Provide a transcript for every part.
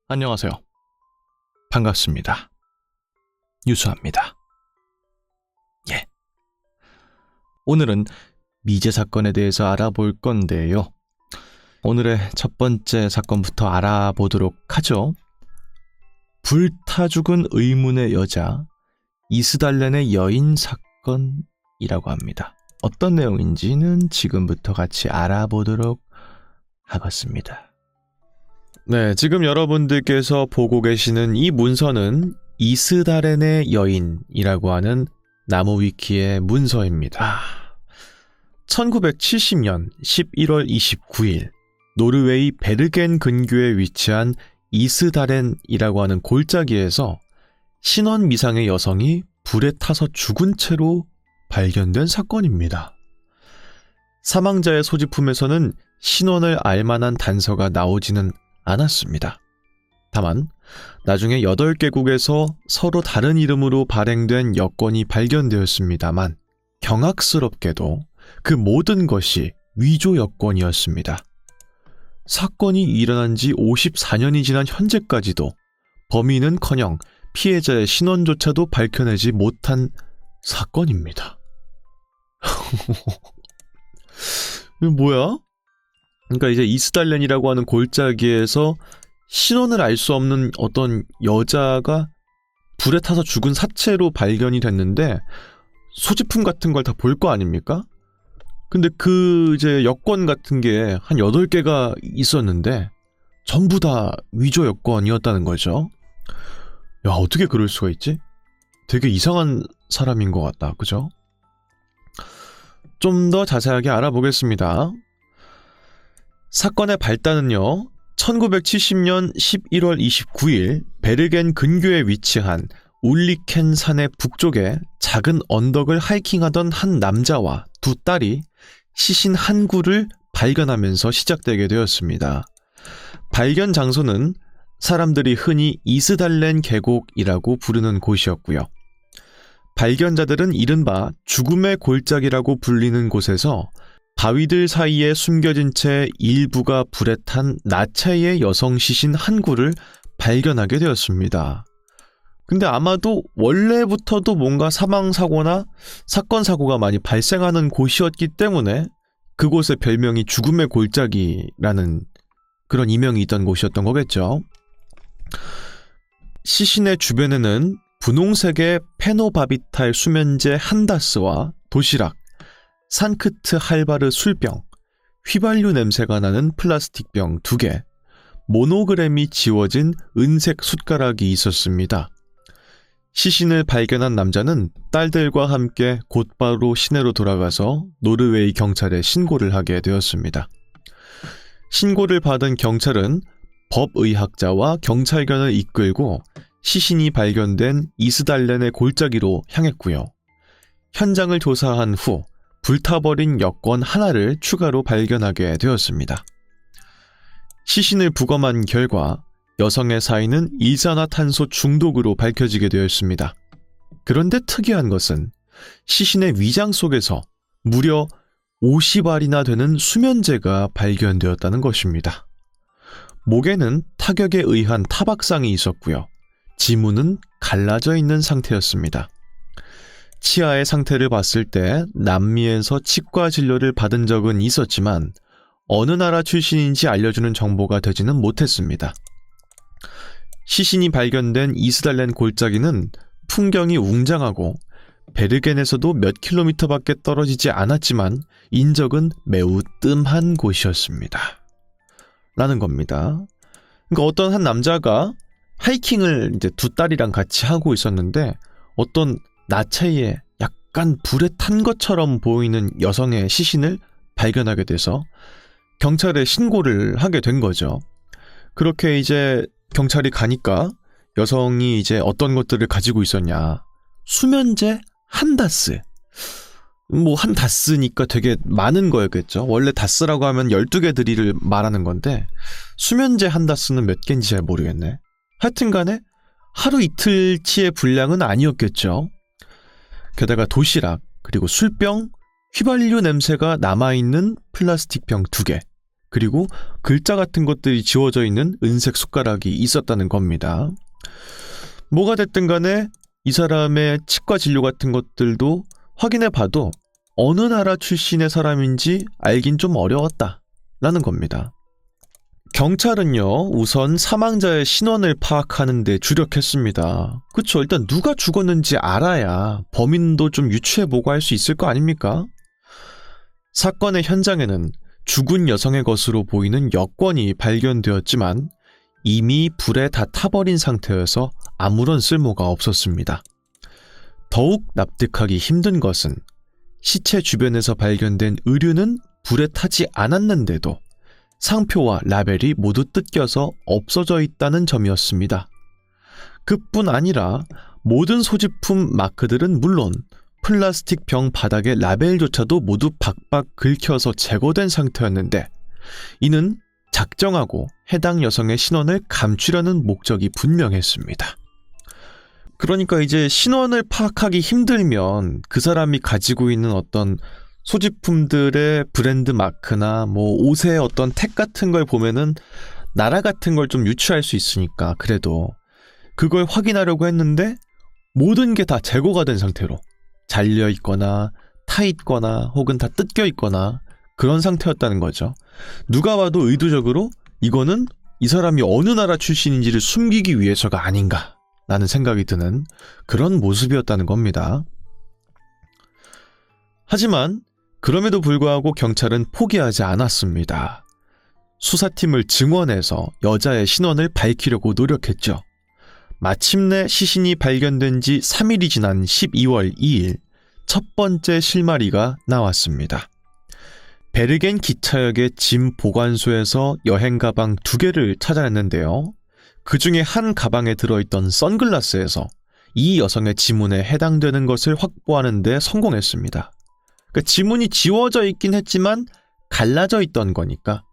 안녕하세요. 반갑습니다. 유수아입니다. 예. 오늘은 미제 사건에 대해서 알아볼 건데요. 오늘의 첫 번째 사건부터 알아보도록 하죠. 불타 죽은 의문의 여자, 이스달렌의 여인 사건이라고 합니다. 어떤 내용인지는 지금부터 같이 알아보도록 하겠습니다. 네, 지금 여러분들께서 보고 계시는 이 문서는 이스달렌의 여인이라고 하는 나무위키의 문서입니다. 1970년 11월 29일 노르웨이 베르겐 근교에 위치한 이스달렌이라고 하는 골짜기에서 신원 미상의 여성이 불에 타서 죽은 채로 발견된 사건입니다. 사망자의 소지품에서는 신원을 알만한 단서가 나오지는 않았습니다. 다만 나중에 8개국에서 서로 다른 이름으로 발행된 여권이 발견되었습니다만 경악스럽게도 그 모든 것이 위조 여권이었습니다. 사건이 일어난 지 54년이 지난 현재까지도 범인은커녕 피해자의 신원조차도 밝혀내지 못한 사건입니다. 이거 뭐야? 그러니까 이제 이스달렌이라고 하는 골짜기에서 신원을 알 수 없는 어떤 여자가 불에 타서 죽은 사체로 발견이 됐는데 소지품 같은 걸 다 볼 거 아닙니까? 근데 그 이제 여권 같은 게 한 8개가 있었는데 전부 다 위조 여권이었다는 거죠. 야, 어떻게 그럴 수가 있지? 되게 이상한 사람인 것 같다. 그죠? 좀 더 자세하게 알아보겠습니다. 사건의 발단은요, 1970년 11월 29일 베르겐 근교에 위치한 울리켄 산의 북쪽에 작은 언덕을 하이킹하던 한 남자와 두 딸이 시신 한 구를 발견하면서 시작되게 되었습니다. 발견 장소는 사람들이 흔히 이스달렌 계곡이라고 부르는 곳이었고요. 발견자들은 이른바 죽음의 골짜기라고 불리는 곳에서 바위들 사이에 숨겨진 채 일부가 불에 탄 나체의 여성 시신 한 구를 발견하게 되었습니다. 근데 아마도 원래부터도 뭔가 사망사고나 사건사고가 많이 발생하는 곳이었기 때문에 그곳의 별명이 죽음의 골짜기라는 그런 이명이 있던 곳이었던 거겠죠. 시신의 주변에는 분홍색의 페노바비탈 수면제 한 다스와 도시락, 산크트 할바르 술병, 휘발유 냄새가 나는 플라스틱병 2개, 모노그램이 지워진 은색 숟가락이 있었습니다. 시신을 발견한 남자는 딸들과 함께 곧바로 시내로 돌아가서 노르웨이 경찰에 신고를 하게 되었습니다. 신고를 받은 경찰은 법의학자와 경찰견을 이끌고 시신이 발견된 이스달렌의 골짜기로 향했고요. 현장을 조사한 후 불타버린 여권 하나를 추가로 발견하게 되었습니다. 시신을 부검한 결과 여성의 사인은 일산화탄소 중독으로 밝혀지게 되었습니다. 그런데 특이한 것은 시신의 위장 속에서 무려 50알이나 되는 수면제가 발견되었다는 것입니다. 목에는 타격에 의한 타박상이 있었고요. 지문은 갈라져 있는 상태였습니다. 치아의 상태를 봤을 때 남미에서 치과 진료를 받은 적은 있었지만 어느 나라 출신인지 알려주는 정보가 되지는 못했습니다. 시신이 발견된 이스달렌 골짜기는 풍경이 웅장하고 베르겐에서도 몇 킬로미터밖에 떨어지지 않았지만 인적은 매우 뜸한 곳이었습니다. 라는 겁니다. 그러니까 어떤 한 남자가 하이킹을 이제 두 딸이랑 같이 하고 있었는데 어떤 나체에 약간 불에 탄 것처럼 보이는 여성의 시신을 발견하게 돼서 경찰에 신고를 하게 된 거죠. 그렇게 이제 경찰이 가니까 여성이 이제 어떤 것들을 가지고 있었냐. 수면제 한 다스. 뭐 한 다스니까 되게 많은 거였겠죠. 원래 다스라고 하면 12개들이를 말하는 건데 수면제 한 다스는 몇 개인지 잘 모르겠네. 하여튼 간에 하루 이틀치의 분량은 아니었겠죠. 게다가 도시락, 그리고 술병, 휘발유 냄새가 남아있는 플라스틱병 2개, 그리고 글자 같은 것들이 지워져 있는 은색 숟가락이 있었다는 겁니다. 뭐가 됐든 간에 이 사람의 치과 진료 같은 것들도 확인해 봐도 어느 나라 출신의 사람인지 알긴 좀 어려웠다라는 겁니다. 경찰은요, 우선 사망자의 신원을 파악하는 데 주력했습니다. 그쵸, 일단 누가 죽었는지 알아야 범인도 좀 유추해보고 할 수 있을 거 아닙니까? 사건의 현장에는 죽은 여성의 것으로 보이는 여권이 발견되었지만 이미 불에 다 타버린 상태여서 아무런 쓸모가 없었습니다. 더욱 납득하기 힘든 것은 시체 주변에서 발견된 의류는 불에 타지 않았는데도 상표와 라벨이 모두 뜯겨서 없어져 있다는 점이었습니다. 그뿐 아니라 모든 소지품 마크들은 물론 플라스틱 병 바닥의 라벨조차도 모두 박박 긁혀서 제거된 상태였는데 이는 작정하고 해당 여성의 신원을 감추려는 목적이 분명했습니다. 그러니까 이제 신원을 파악하기 힘들면 그 사람이 가지고 있는 어떤 소지품들의 브랜드 마크나 뭐 옷의 어떤 택 같은 걸 보면은 나라 같은 걸 좀 유추할 수 있으니까 그래도 그걸 확인하려고 했는데 모든 게 다 제거가 된 상태로 잘려 있거나 타 있거나 혹은 다 뜯겨 있거나 그런 상태였다는 거죠. 누가 봐도 의도적으로 이거는 이 사람이 어느 나라 출신인지를 숨기기 위해서가 아닌가라는 생각이 드는 그런 모습이었다는 겁니다. 하지만 그럼에도 불구하고 경찰은 포기하지 않았습니다. 수사팀을 증원해서 여자의 신원을 밝히려고 노력했죠. 마침내 시신이 발견된 지 3일이 지난 12월 2일 첫 번째 실마리가 나왔습니다. 베르겐 기차역의 짐 보관소에서 여행 가방 2개를 찾아냈는데요. 그 중에 한 가방에 들어있던 선글라스에서 이 여성의 지문에 해당되는 것을 확보하는 데 성공했습니다. 그러니까 지문이 지워져 있긴 했지만 갈라져 있던 거니까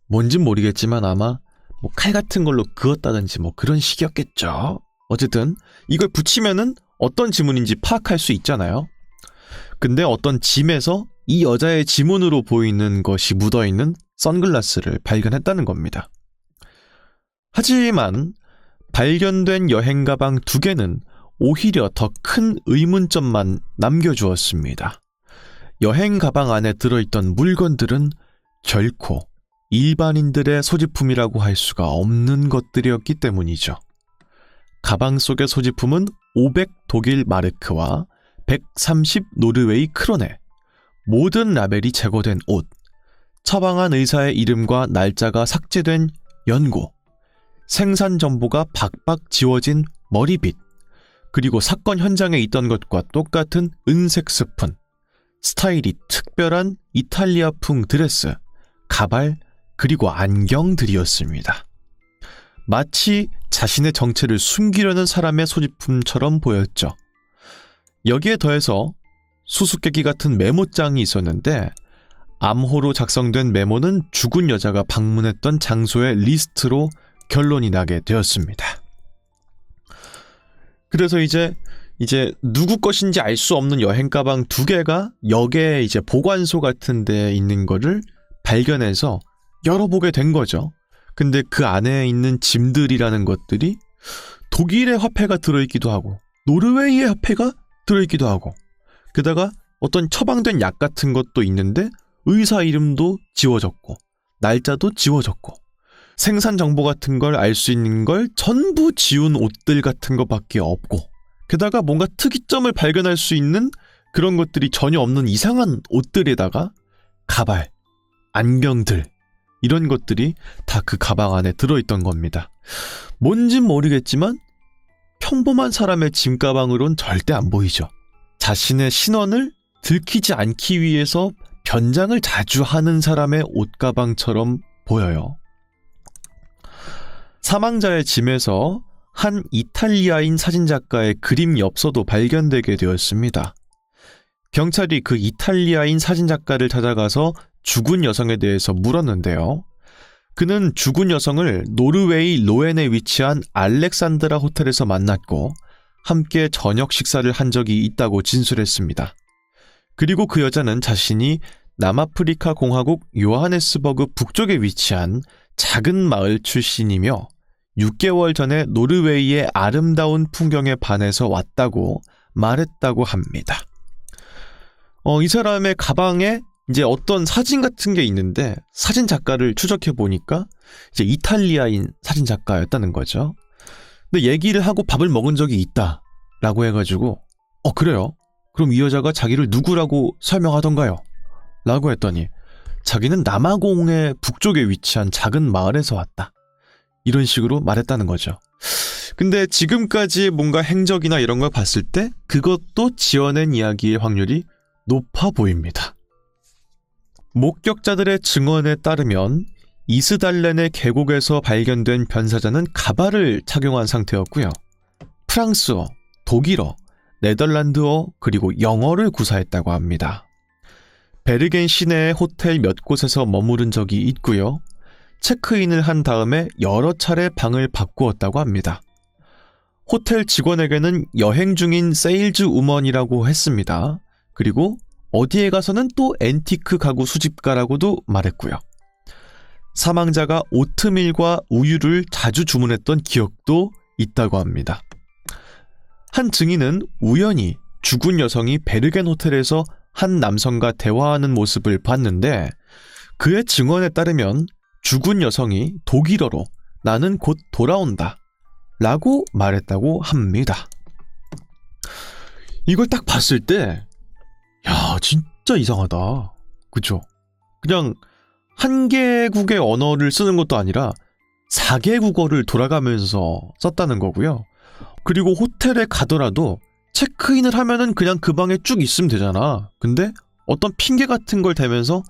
뭔진 모르겠지만 아마 뭐 칼 같은 걸로 그었다든지 뭐 그런 식이었겠죠. 어쨌든 이걸 붙이면은 어떤 지문인지 파악할 수 있잖아요. 근데 어떤 짐에서 이 여자의 지문으로 보이는 것이 묻어있는 선글라스를 발견했다는 겁니다. 하지만 발견된 여행 가방 2개는 오히려 더 큰 의문점만 남겨주었습니다. 여행 가방 안에 들어있던 물건들은 결코 일반인들의 소지품이라고 할 수가 없는 것들이었기 때문이죠. 가방 속의 소지품은 500 독일 마르크와 130 노르웨이 크로네, 모든 라벨이 제거된 옷, 처방한 의사의 이름과 날짜가 삭제된 연고, 생산 정보가 박박 지워진 머리빗, 그리고 사건 현장에 있던 것과 똑같은 은색 스푼, 스타일이 특별한 이탈리아풍 드레스, 가발, 그리고 안경들이었습니다. 마치 자신의 정체를 숨기려는 사람의 소지품처럼 보였죠. 여기에 더해서 수수께끼 같은 메모장이 있었는데 암호로 작성된 메모는 죽은 여자가 방문했던 장소의 리스트로 결론이 나게 되었습니다. 그래서 이제 누구 것인지 알 수 없는 여행 가방 2개가 역에 이제 보관소 같은 데 있는 거를 발견해서 열어보게 된 거죠. 근데 그 안에 있는 짐들이라는 것들이 독일의 화폐가 들어있기도 하고 노르웨이의 화폐가 들어있기도 하고 게다가 어떤 처방된 약 같은 것도 있는데 의사 이름도 지워졌고 날짜도 지워졌고 생산 정보 같은 걸 알 수 있는 걸 전부 지운 옷들 같은 것밖에 없고 게다가 뭔가 특이점을 발견할 수 있는 그런 것들이 전혀 없는 이상한 옷들에다가 가발, 안경들 이런 것들이 다 그 가방 안에 들어있던 겁니다. 뭔진 모르겠지만 평범한 사람의 짐가방으론 절대 안 보이죠. 자신의 신원을 들키지 않기 위해서 변장을 자주 하는 사람의 옷가방처럼 보여요. 사망자의 짐에서 한 이탈리아인 사진작가의 그림 엽서도 발견되게 되었습니다. 경찰이 그 이탈리아인 사진작가를 찾아가서 죽은 여성에 대해서 물었는데요. 그는 죽은 여성을 노르웨이 로엔에 위치한 알렉산드라 호텔에서 만났고 함께 저녁 식사를 한 적이 있다고 진술했습니다. 그리고 그 여자는 자신이 남아프리카 공화국 요하네스버그 북쪽에 위치한 작은 마을 출신이며 6개월 전에 노르웨이의 아름다운 풍경에 반해서 왔다고 말했다고 합니다. 이 사람의 가방에 이제 어떤 사진 같은 게 있는데 사진 작가를 추적해 보니까 이제 이탈리아인 사진 작가였다는 거죠. 근데 얘기를 하고 밥을 먹은 적이 있다라고 해가지고 그래요? 그럼 이 여자가 자기를 누구라고 설명하던가요? 라고 했더니 자기는 남아공의 북쪽에 위치한 작은 마을에서 왔다. 이런 식으로 말했다는 거죠. 근데 지금까지 뭔가 행적이나 이런 걸 봤을 때 그것도 지어낸 이야기의 확률이 높아 보입니다. 목격자들의 증언에 따르면 이스달렌의 계곡에서 발견된 변사자는 가발을 착용한 상태였고요. 프랑스어, 독일어, 네덜란드어 그리고 영어를 구사했다고 합니다. 베르겐 시내의 호텔 몇 곳에서 머무른 적이 있고요. 체크인을 한 다음에 여러 차례 방을 바꾸었다고 합니다. 호텔 직원에게는 여행 중인 세일즈 우먼이라고 했습니다. 그리고 어디에 가서는 또 앤티크 가구 수집가라고도 말했고요. 사망자가 오트밀과 우유를 자주 주문했던 기억도 있다고 합니다. 한 증인은 우연히 죽은 여성이 베르겐 호텔에서 한 남성과 대화하는 모습을 봤는데 그의 증언에 따르면 죽은 여성이 독일어로 나는 곧 돌아온다 라고 말했다고 합니다. 이걸 딱 봤을 때 야, 진짜 이상하다. 그쵸? 그냥 한 개국의 언어를 쓰는 것도 아니라 4개국어를 돌아가면서 썼다는 거고요. 그리고 호텔에 가더라도 체크인을 하면은 그냥 그 방에 쭉 있으면 되잖아. 근데 어떤 핑계 같은 걸 대면서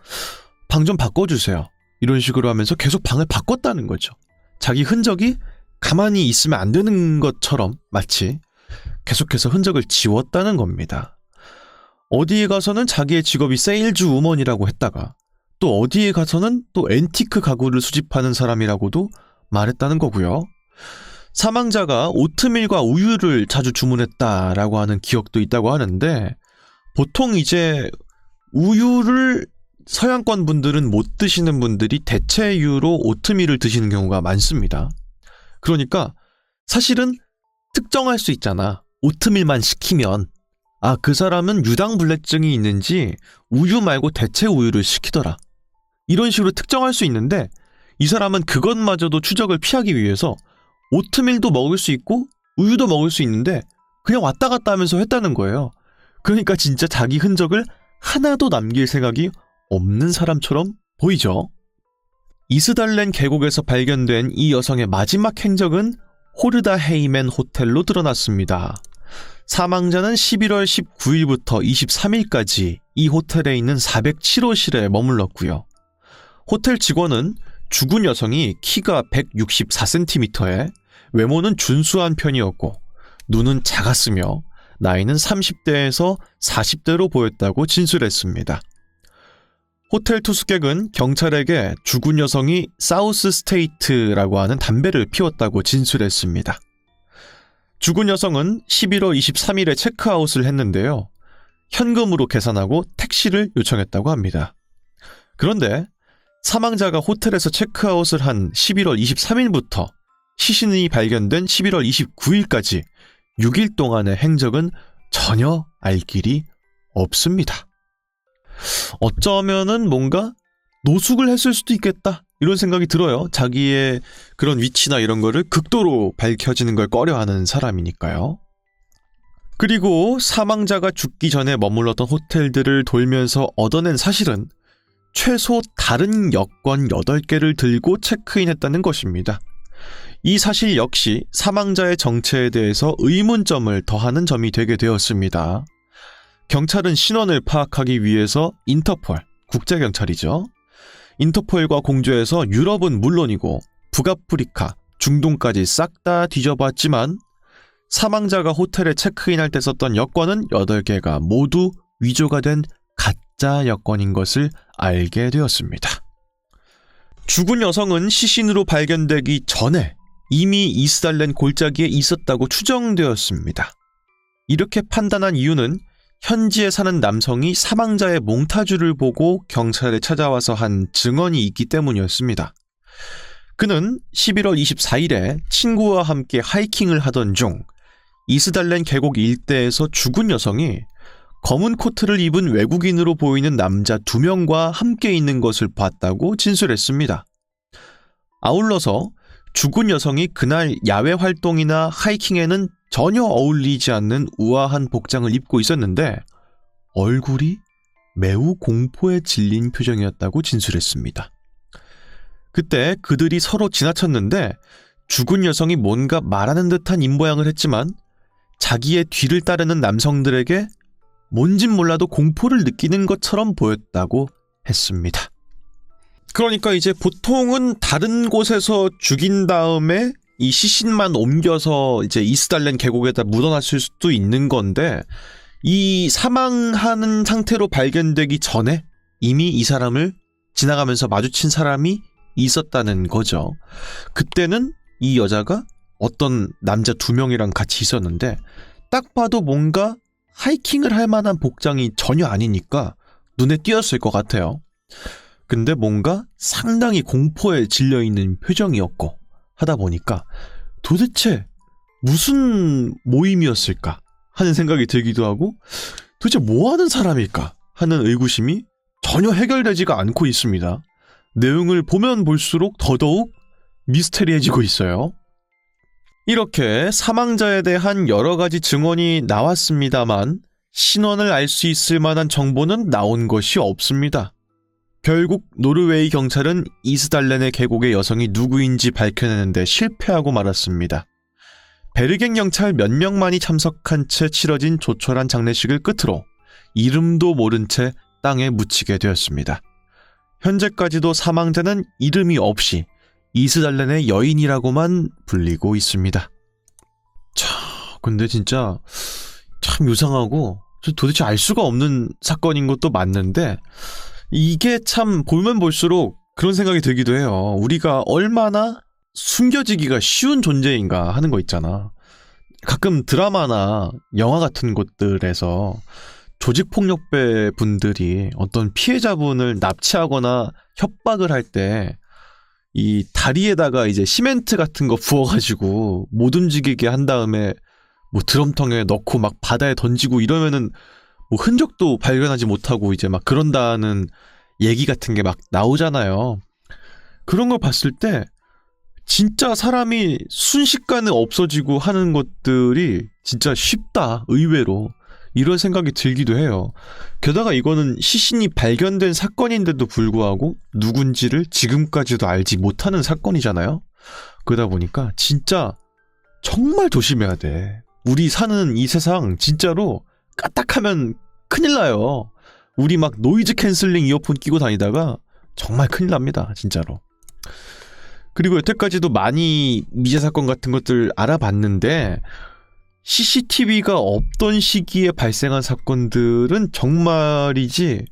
방 좀 바꿔주세요. 이런 식으로 하면서 계속 방을 바꿨다는 거죠. 자기 흔적이 가만히 있으면 안 되는 것처럼 마치 계속해서 흔적을 지웠다는 겁니다. 어디에 가서는 자기의 직업이 세일즈 우먼이라고 했다가 또 어디에 가서는 또 앤티크 가구를 수집하는 사람이라고도 말했다는 거고요. 사망자가 오트밀과 우유를 자주 주문했다라고 하는 기억도 있다고 하는데 보통 이제 우유를 서양권 분들은 못 드시는 분들이 대체유로 오트밀을 드시는 경우가 많습니다. 그러니까 사실은 특정할 수 있잖아. 오트밀만 시키면 그 사람은 유당불내증이 있는지 우유 말고 대체 우유를 시키더라. 이런 식으로 특정할 수 있는데 이 사람은 그것마저도 추적을 피하기 위해서 오트밀도 먹을 수 있고 우유도 먹을 수 있는데 그냥 왔다 갔다 하면서 했다는 거예요. 그러니까 진짜 자기 흔적을 하나도 남길 생각이 없는 사람처럼 보이죠. 이스달렌 계곡에서 발견된 이 여성의 마지막 행적은 호르다 헤이멘 호텔로 드러났습니다. 사망자는 11월 19일부터 23일까지 이 호텔에 있는 407호실에 머물렀고요. 호텔 직원은 죽은 여성이 키가 164cm에 외모는 준수한 편이었고 눈은 작았으며 나이는 30대에서 40대로 보였다고 진술했습니다. 호텔 투숙객은 경찰에게 죽은 여성이 사우스 스테이트라고 하는 담배를 피웠다고 진술했습니다. 죽은 여성은 11월 23일에 체크아웃을 했는데요. 현금으로 계산하고 택시를 요청했다고 합니다. 그런데 사망자가 호텔에서 체크아웃을 한 11월 23일부터 시신이 발견된 11월 29일까지 6일 동안의 행적은 전혀 알 길이 없습니다. 어쩌면은 뭔가 노숙을 했을 수도 있겠다 이런 생각이 들어요. 자기의 그런 위치나 이런 거를 극도로 밝혀지는 걸 꺼려하는 사람이니까요. 그리고 사망자가 죽기 전에 머물렀던 호텔들을 돌면서 얻어낸 사실은 최소 다른 여권 8개를 들고 체크인했다는 것입니다. 이 사실 역시 사망자의 정체에 대해서 의문점을 더하는 점이 되게 되었습니다. 경찰은 신원을 파악하기 위해서 인터폴, 국제경찰이죠. 인터폴과 공조해서 유럽은 물론이고 북아프리카, 중동까지 싹 다 뒤져봤지만 사망자가 호텔에 체크인할 때 썼던 여권은 8개가 모두 위조가 된 가짜 여권인 것을 알게 되었습니다. 죽은 여성은 시신으로 발견되기 전에 이미 이스달렌 골짜기에 있었다고 추정되었습니다. 이렇게 판단한 이유는 현지에 사는 남성이 사망자의 몽타주를 보고 경찰에 찾아와서 한 증언이 있기 때문이었습니다. 그는 11월 24일에 친구와 함께 하이킹을 하던 중 이스달렌 계곡 일대에서 죽은 여성이 검은 코트를 입은 외국인으로 보이는 남자 2명과 함께 있는 것을 봤다고 진술했습니다. 아울러서 죽은 여성이 그날 야외 활동이나 하이킹에는 전혀 어울리지 않는 우아한 복장을 입고 있었는데 얼굴이 매우 공포에 질린 표정이었다고 진술했습니다. 그때 그들이 서로 지나쳤는데 죽은 여성이 뭔가 말하는 듯한 입모양을 했지만 자기의 뒤를 따르는 남성들에게 뭔진 몰라도 공포를 느끼는 것처럼 보였다고 했습니다. 그러니까 이제 보통은 다른 곳에서 죽인 다음에 이 시신만 옮겨서 이제 이스달렌 계곡에다 묻어놨을 수도 있는 건데 이 사망하는 상태로 발견되기 전에 이미 이 사람을 지나가면서 마주친 사람이 있었다는 거죠. 그때는 이 여자가 어떤 남자 2명이랑 같이 있었는데 딱 봐도 뭔가 하이킹을 할 만한 복장이 전혀 아니니까 눈에 띄었을 것 같아요. 근데 뭔가 상당히 공포에 질려있는 표정이었고 하다 보니까 도대체 무슨 모임이었을까 하는 생각이 들기도 하고 도대체 뭐 하는 사람일까 하는 의구심이 전혀 해결되지가 않고 있습니다. 내용을 보면 볼수록 더더욱 미스테리해지고 있어요. 이렇게 사망자에 대한 여러 가지 증언이 나왔습니다만 신원을 알 수 있을 만한 정보는 나온 것이 없습니다. 결국 노르웨이 경찰은 이스달렌의 계곡의 여성이 누구인지 밝혀내는데 실패하고 말았습니다. 베르겐 경찰 몇 명만이 참석한 채 치러진 조촐한 장례식을 끝으로 이름도 모른 채 땅에 묻히게 되었습니다. 현재까지도 사망자는 이름이 없이 이스달렌의 여인이라고만 불리고 있습니다. 자, 근데 진짜 참 요상하고 도대체 알 수가 없는 사건인 것도 맞는데 이게 참 보면 볼수록 그런 생각이 들기도 해요. 우리가 얼마나 숨겨지기가 쉬운 존재인가 하는 거 있잖아. 가끔 드라마나 영화 같은 곳들에서 조직폭력배 분들이 어떤 피해자분을 납치하거나 협박을 할 때 이 다리에다가 이제 시멘트 같은 거 부어가지고 못 움직이게 한 다음에 뭐 드럼통에 넣고 막 바다에 던지고 이러면은 뭐 흔적도 발견하지 못하고 이제 막 그런다는 얘기 같은 게 막 나오잖아요. 그런 걸 봤을 때 진짜 사람이 순식간에 없어지고 하는 것들이 진짜 쉽다, 의외로. 이런 생각이 들기도 해요. 게다가 이거는 시신이 발견된 사건인데도 불구하고 누군지를 지금까지도 알지 못하는 사건이잖아요. 그러다 보니까 진짜 정말 조심해야 돼. 우리 사는 이 세상 진짜로 까딱하면 큰일 나요. 우리 막 노이즈 캔슬링 이어폰 끼고 다니다가 정말 큰일 납니다. 진짜로. 그리고 여태까지도 많이 미제 사건 같은 것들 알아봤는데 CCTV가 없던 시기에 발생한 사건들은 정말이지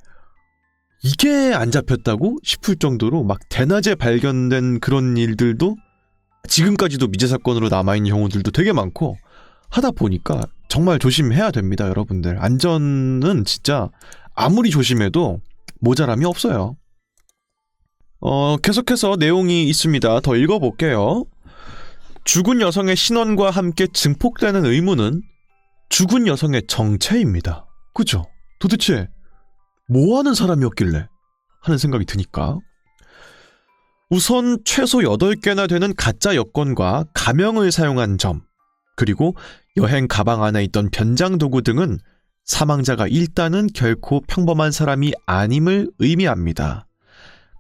이게 안 잡혔다고 싶을 정도로 막 대낮에 발견된 그런 일들도 지금까지도 미제 사건으로 남아있는 경우들도 되게 많고 하다 보니까 정말 조심해야 됩니다, 여러분들. 안전은 진짜 아무리 조심해도 모자람이 없어요. 계속해서 내용이 있습니다. 더 읽어볼게요. 죽은 여성의 신원과 함께 증폭되는 의문은 죽은 여성의 정체입니다. 그죠? 도대체 뭐 하는 사람이었길래 하는 생각이 드니까. 우선 최소 8개나 되는 가짜 여권과 가명을 사용한 점, 그리고 여행 가방 안에 있던 변장 도구 등은 사망자가 일단은 결코 평범한 사람이 아님을 의미합니다.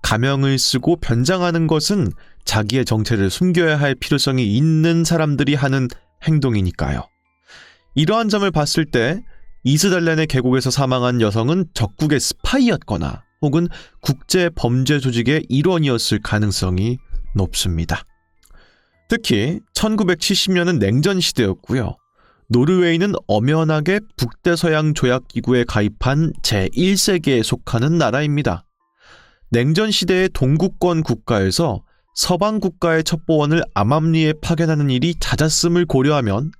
가명을 쓰고 변장하는 것은 자기의 정체를 숨겨야 할 필요성이 있는 사람들이 하는 행동이니까요. 이러한 점을 봤을 때 이스달렌의 계곡에서 사망한 여성은 적국의 스파이였거나 혹은 국제 범죄 조직의 일원이었을 가능성이 높습니다. 특히 1970년은 냉전 시대였고요. 노르웨이는 엄연하게 북대서양 조약기구에 가입한 제1세계에 속하는 나라입니다. 냉전 시대의 동구권 국가에서 서방 국가의 첩보원을 암암리에 파견하는 일이 잦았음을 고려하면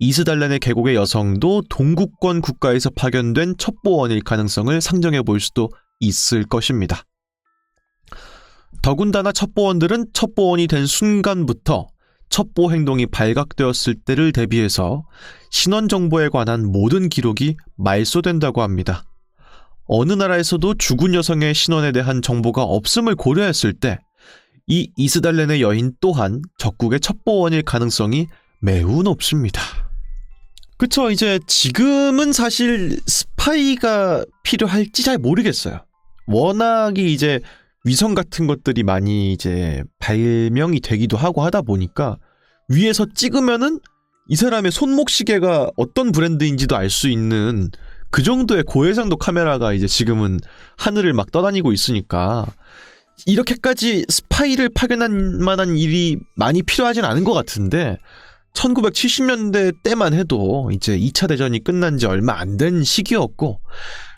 이스달렌의 계곡의 여성도 동구권 국가에서 파견된 첩보원일 가능성을 상정해 볼 수도 있을 것입니다. 더군다나 첩보원들은 첩보원이 된 순간부터 첩보 행동이 발각되었을 때를 대비해서 신원 정보에 관한 모든 기록이 말소된다고 합니다. 어느 나라에서도 죽은 여성의 신원에 대한 정보가 없음을 고려했을 때 이 이스달렌의 여인 또한 적국의 첩보원일 가능성이 매우 높습니다. 그쵸, 이제 지금은 사실 스파이가 필요할지 잘 모르겠어요. 워낙이 이제 위성 같은 것들이 많이 이제 발명이 되기도 하고 하다 보니까 위에서 찍으면은 이 사람의 손목시계가 어떤 브랜드인지도 알 수 있는 그 정도의 고해상도 카메라가 이제 지금은 하늘을 막 떠다니고 있으니까 이렇게까지 스파이를 파견할 만한 일이 많이 필요하진 않은 것 같은데 1970년대 때만 해도 이제 2차 대전이 끝난 지 얼마 안 된 시기였고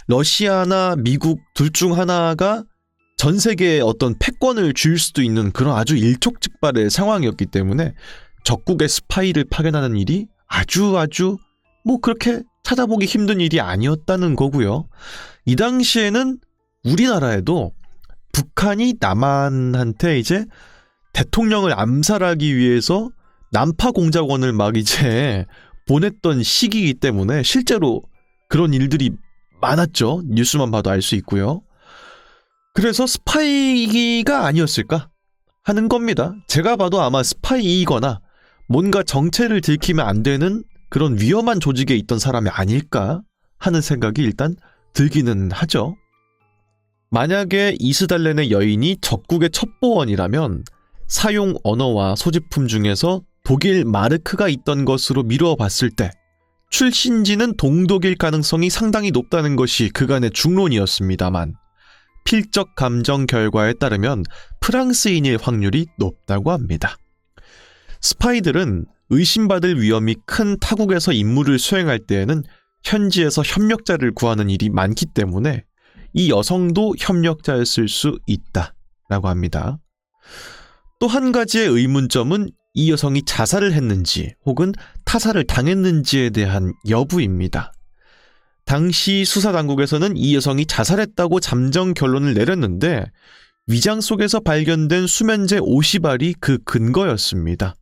러시아나 미국 둘 중 하나가 전 세계에 어떤 패권을 줄 수도 있는 그런 아주 일촉즉발의 상황이었기 때문에 적국의 스파이를 파견하는 일이 아주 뭐 그렇게 찾아보기 힘든 일이 아니었다는 거고요. 이 당시에는 우리나라에도 북한이 남한한테 이제 대통령을 암살하기 위해서 난파 공작원을 막 이제 보냈던 시기이기 때문에 실제로 그런 일들이 많았죠. 뉴스만 봐도 알 수 있고요. 그래서 스파이가 아니었을까 하는 겁니다. 제가 봐도 아마 스파이이거나 뭔가 정체를 들키면 안 되는 그런 위험한 조직에 있던 사람이 아닐까 하는 생각이 일단 들기는 하죠. 만약에 이스달렌의 여인이 적국의 첩보원이라면 사용 언어와 소지품 중에서 독일 마르크가 있던 것으로 미루어 봤을 때 출신지는 동독일 가능성이 상당히 높다는 것이 그간의 중론이었습니다만 필적 감정 결과에 따르면 프랑스인일 확률이 높다고 합니다. 스파이들은 의심받을 위험이 큰 타국에서 임무를 수행할 때에는 현지에서 협력자를 구하는 일이 많기 때문에 이 여성도 협력자였을 수 있다라고 합니다. 또 한 가지의 의문점은 이 여성이 자살을 했는지 혹은 타살을 당했는지에 대한 여부입니다. 당시 수사당국에서는 이 여성이 자살했다고 잠정 결론을 내렸는데 위장 속에서 발견된 수면제 50알이 그 근거였습니다.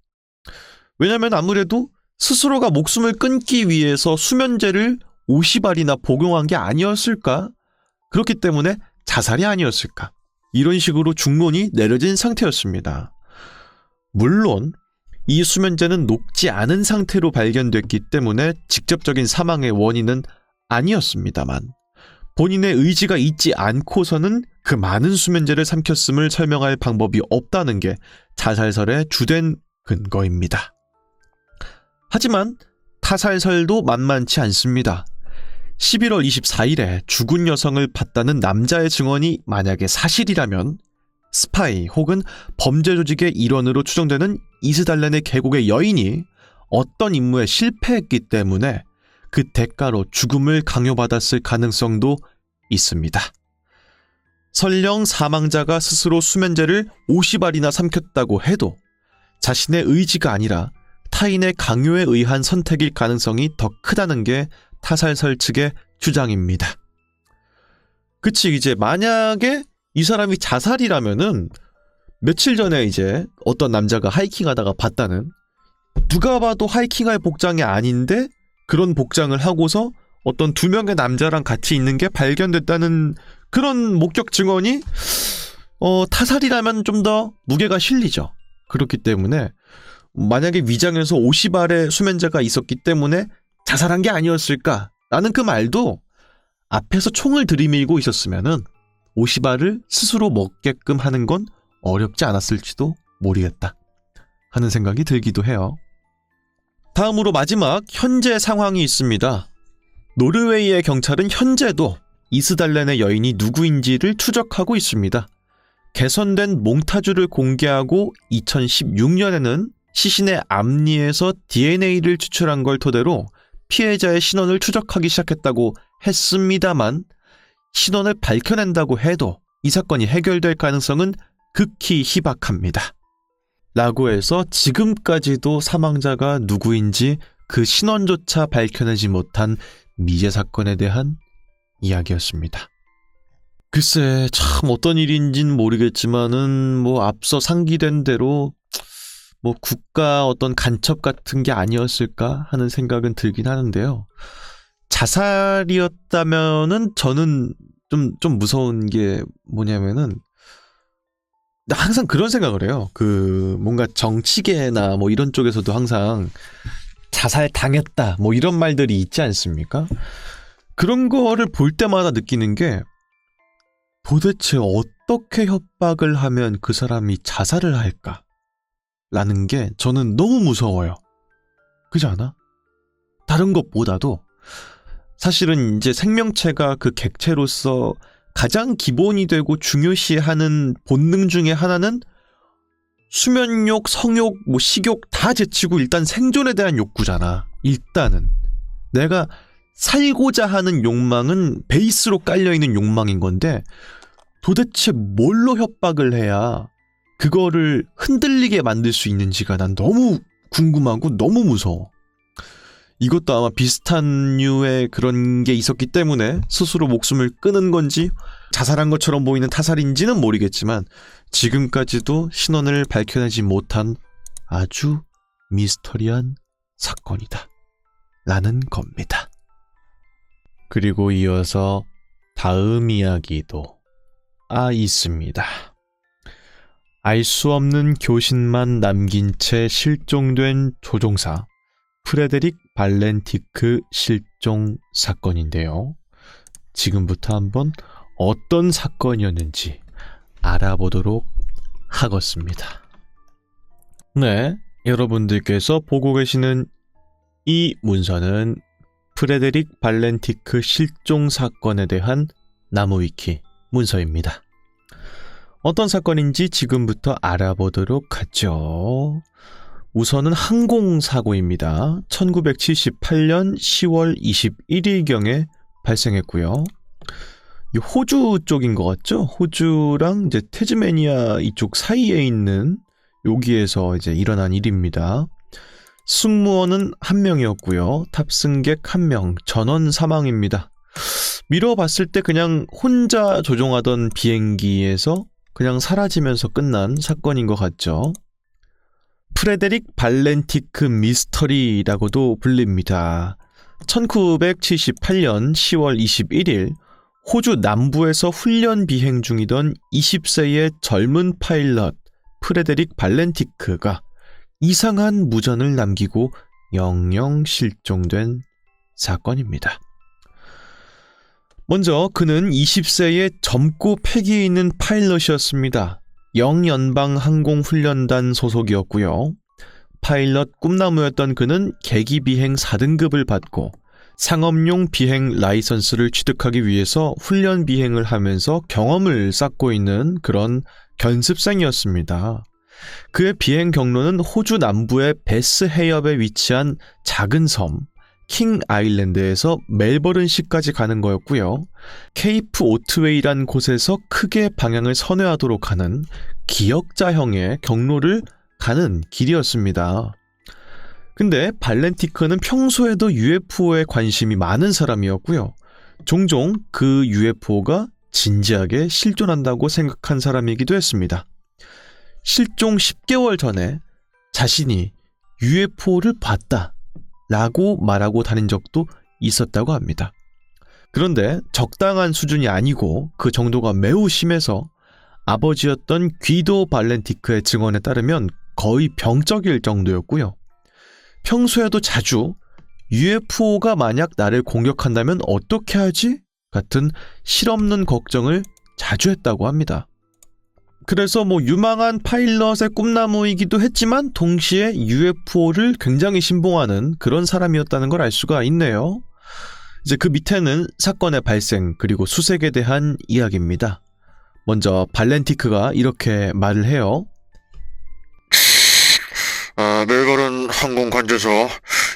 왜냐하면 아무래도 스스로가 목숨을 끊기 위해서 수면제를 50알이나 복용한 게 아니었을까? 그렇기 때문에 자살이 아니었을까? 이런 식으로 중론이 내려진 상태였습니다. 물론 이 수면제는 녹지 않은 상태로 발견됐기 때문에 직접적인 사망의 원인은 아니었습니다만 본인의 의지가 있지 않고서는 그 많은 수면제를 삼켰음을 설명할 방법이 없다는 게 자살설의 주된 근거입니다. 하지만 타살설도 만만치 않습니다. 11월 24일에 죽은 여성을 봤다는 남자의 증언이 만약에 사실이라면 스파이 혹은 범죄 조직의 일원으로 추정되는 이스달렌의 계곡의 여인이 어떤 임무에 실패했기 때문에 그 대가로 죽음을 강요받았을 가능성도 있습니다. 설령 사망자가 스스로 수면제를 50알이나 삼켰다고 해도 자신의 의지가 아니라 타인의 강요에 의한 선택일 가능성이 더 크다는 게 타살설 측의 주장입니다. 그치, 이제 만약에 이 사람이 자살이라면은 며칠 전에 이제 어떤 남자가 하이킹하다가 봤다는, 누가 봐도 하이킹할 복장이 아닌데 그런 복장을 하고서 어떤 2명의 남자랑 같이 있는 게 발견됐다는 그런 목격 증언이 타살이라면 좀 더 무게가 실리죠. 그렇기 때문에 만약에 위장에서 50알의 수면제가 있었기 때문에 자살한 게 아니었을까라는 그 말도 앞에서 총을 들이밀고 있었으면은 50알을 스스로 먹게끔 하는 건 어렵지 않았을지도 모르겠다 하는 생각이 들기도 해요. 다음으로 마지막 현재 상황이 있습니다. 노르웨이의 경찰은 현재도 이스달렌의 여인이 누구인지를 추적하고 있습니다. 개선된 몽타주를 공개하고 2016년에는 시신의 앞니에서 DNA를 추출한 걸 토대로 피해자의 신원을 추적하기 시작했다고 했습니다만 신원을 밝혀낸다고 해도 이 사건이 해결될 가능성은 극히 희박합니다. 라고 해서 지금까지도 사망자가 누구인지 그 신원조차 밝혀내지 못한 미제 사건에 대한 이야기였습니다. 글쎄, 참 어떤 일인지는 모르겠지만은 뭐 앞서 상기된 대로 뭐 국가 어떤 간첩 같은 게 아니었을까 하는 생각은 들긴 하는데요. 자살이었다면은 저는 좀 무서운 게 뭐냐면은 항상 그런 생각을 해요. 뭔가 정치계나 뭐 이런 쪽에서도 항상 자살 당했다 뭐 이런 말들이 있지 않습니까? 그런 거를 볼 때마다 느끼는 게 도대체 어떻게 협박을 하면 그 사람이 자살을 할까? 라는 게 저는 너무 무서워요. 그렇지 않아? 다른 것보다도 사실은 이제 생명체가 그 객체로서 가장 기본이 되고 중요시하는 본능 중에 하나는 수면욕, 성욕, 뭐 식욕 다 제치고 일단 생존에 대한 욕구잖아. 일단은 내가 살고자 하는 욕망은 베이스로 깔려있는 욕망인 건데 도대체 뭘로 협박을 해야 그거를 흔들리게 만들 수 있는지가 난 너무 궁금하고 너무 무서워. 이것도 아마 비슷한 류의 그런 게 있었기 때문에 스스로 목숨을 끊은 건지 자살한 것처럼 보이는 타살인지는 모르겠지만 지금까지도 신원을 밝혀내지 못한 아주 미스터리한 사건이다 라는 겁니다. 그리고 이어서 다음 이야기도 있습니다. 알 수 없는 교신만 남긴 채 실종된 조종사 프레데릭 발렌티크 실종 사건인데요. 지금부터 한번 어떤 사건이었는지 알아보도록 하겠습니다. 네, 여러분들께서 보고 계시는 이 문서는 프레데릭 발렌티크 실종 사건에 대한 나무위키 문서입니다. 어떤 사건인지 지금부터 알아보도록 하죠. 우선은 항공사고입니다. 1978년 10월 21일경에 발생했고요. 호주 쪽인 것 같죠? 호주랑 이제 태즈메니아 이쪽 사이에 있는 여기에서 이제 일어난 일입니다. 승무원은 1명이었고요. 탑승객 1명, 전원 사망입니다. 미뤄봤을 때 그냥 혼자 조종하던 비행기에서 그냥 사라지면서 끝난 사건인 것 같죠. 프레데릭 발렌티크 미스터리라고도 불립니다. 1978년 10월 21일 호주 남부에서 훈련 비행 중이던 20세의 젊은 파일럿 프레데릭 발렌티크가 이상한 무전을 남기고 영영 실종된 사건입니다. 먼저 그는 20세의 젊고 패기 있는 파일럿이었습니다. 영연방항공훈련단 소속이었고요. 파일럿 꿈나무였던 그는 계기비행 4등급을 받고 상업용 비행 라이선스를 취득하기 위해서 훈련 비행을 하면서 경험을 쌓고 있는 그런 견습생이었습니다. 그의 비행 경로는 호주 남부의 베스 해협에 위치한 작은 섬 킹 아일랜드에서 멜버른시까지 가는 거였고요. 케이프 오트웨이란 곳에서 크게 방향을 선회하도록 하는 기역자형의 경로를 가는 길이었습니다. 근데 발렌티크는 평소에도 UFO에 관심이 많은 사람이었고요. 종종 그 UFO가 진지하게 실존한다고 생각한 사람이기도 했습니다. 실종 10개월 전에 자신이 UFO를 봤다 라고 말하고 다닌 적도 있었다고 합니다. 그런데 적당한 수준이 아니고 그 정도가 매우 심해서 아버지였던 귀도 발렌티크의 증언에 따르면 거의 병적일 정도였고요. 평소에도 자주 UFO가 만약 나를 공격한다면 어떻게 하지? 같은 실없는 걱정을 자주 했다고 합니다. 그래서 유망한 파일럿의 꿈나무이기도 했지만 동시에 UFO를 굉장히 신봉하는 그런 사람이었다는 걸 알 수가 있네요. 이제 그 밑에는 사건의 발생 그리고 수색에 대한 이야기입니다. 먼저 발렌티크가 이렇게 말을 해요. 멜버른 항공관제소,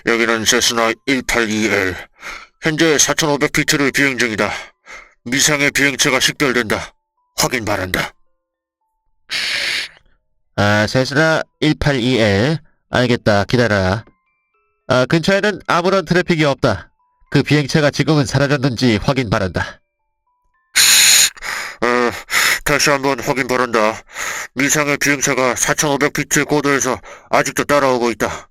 여기는 세스나 182L. 현재 4,500피트를 비행 중이다. 미상의 비행체가 식별된다. 확인 바란다. 세스나 182L. 알겠다. 기다려라. 근처에는 아무런 트래픽이 없다. 그 비행체가 지금은 사라졌는지 확인 바란다. 다시 한번 확인 바란다. 미상의 비행체가 4,500피트 고도에서 아직도 따라오고 있다.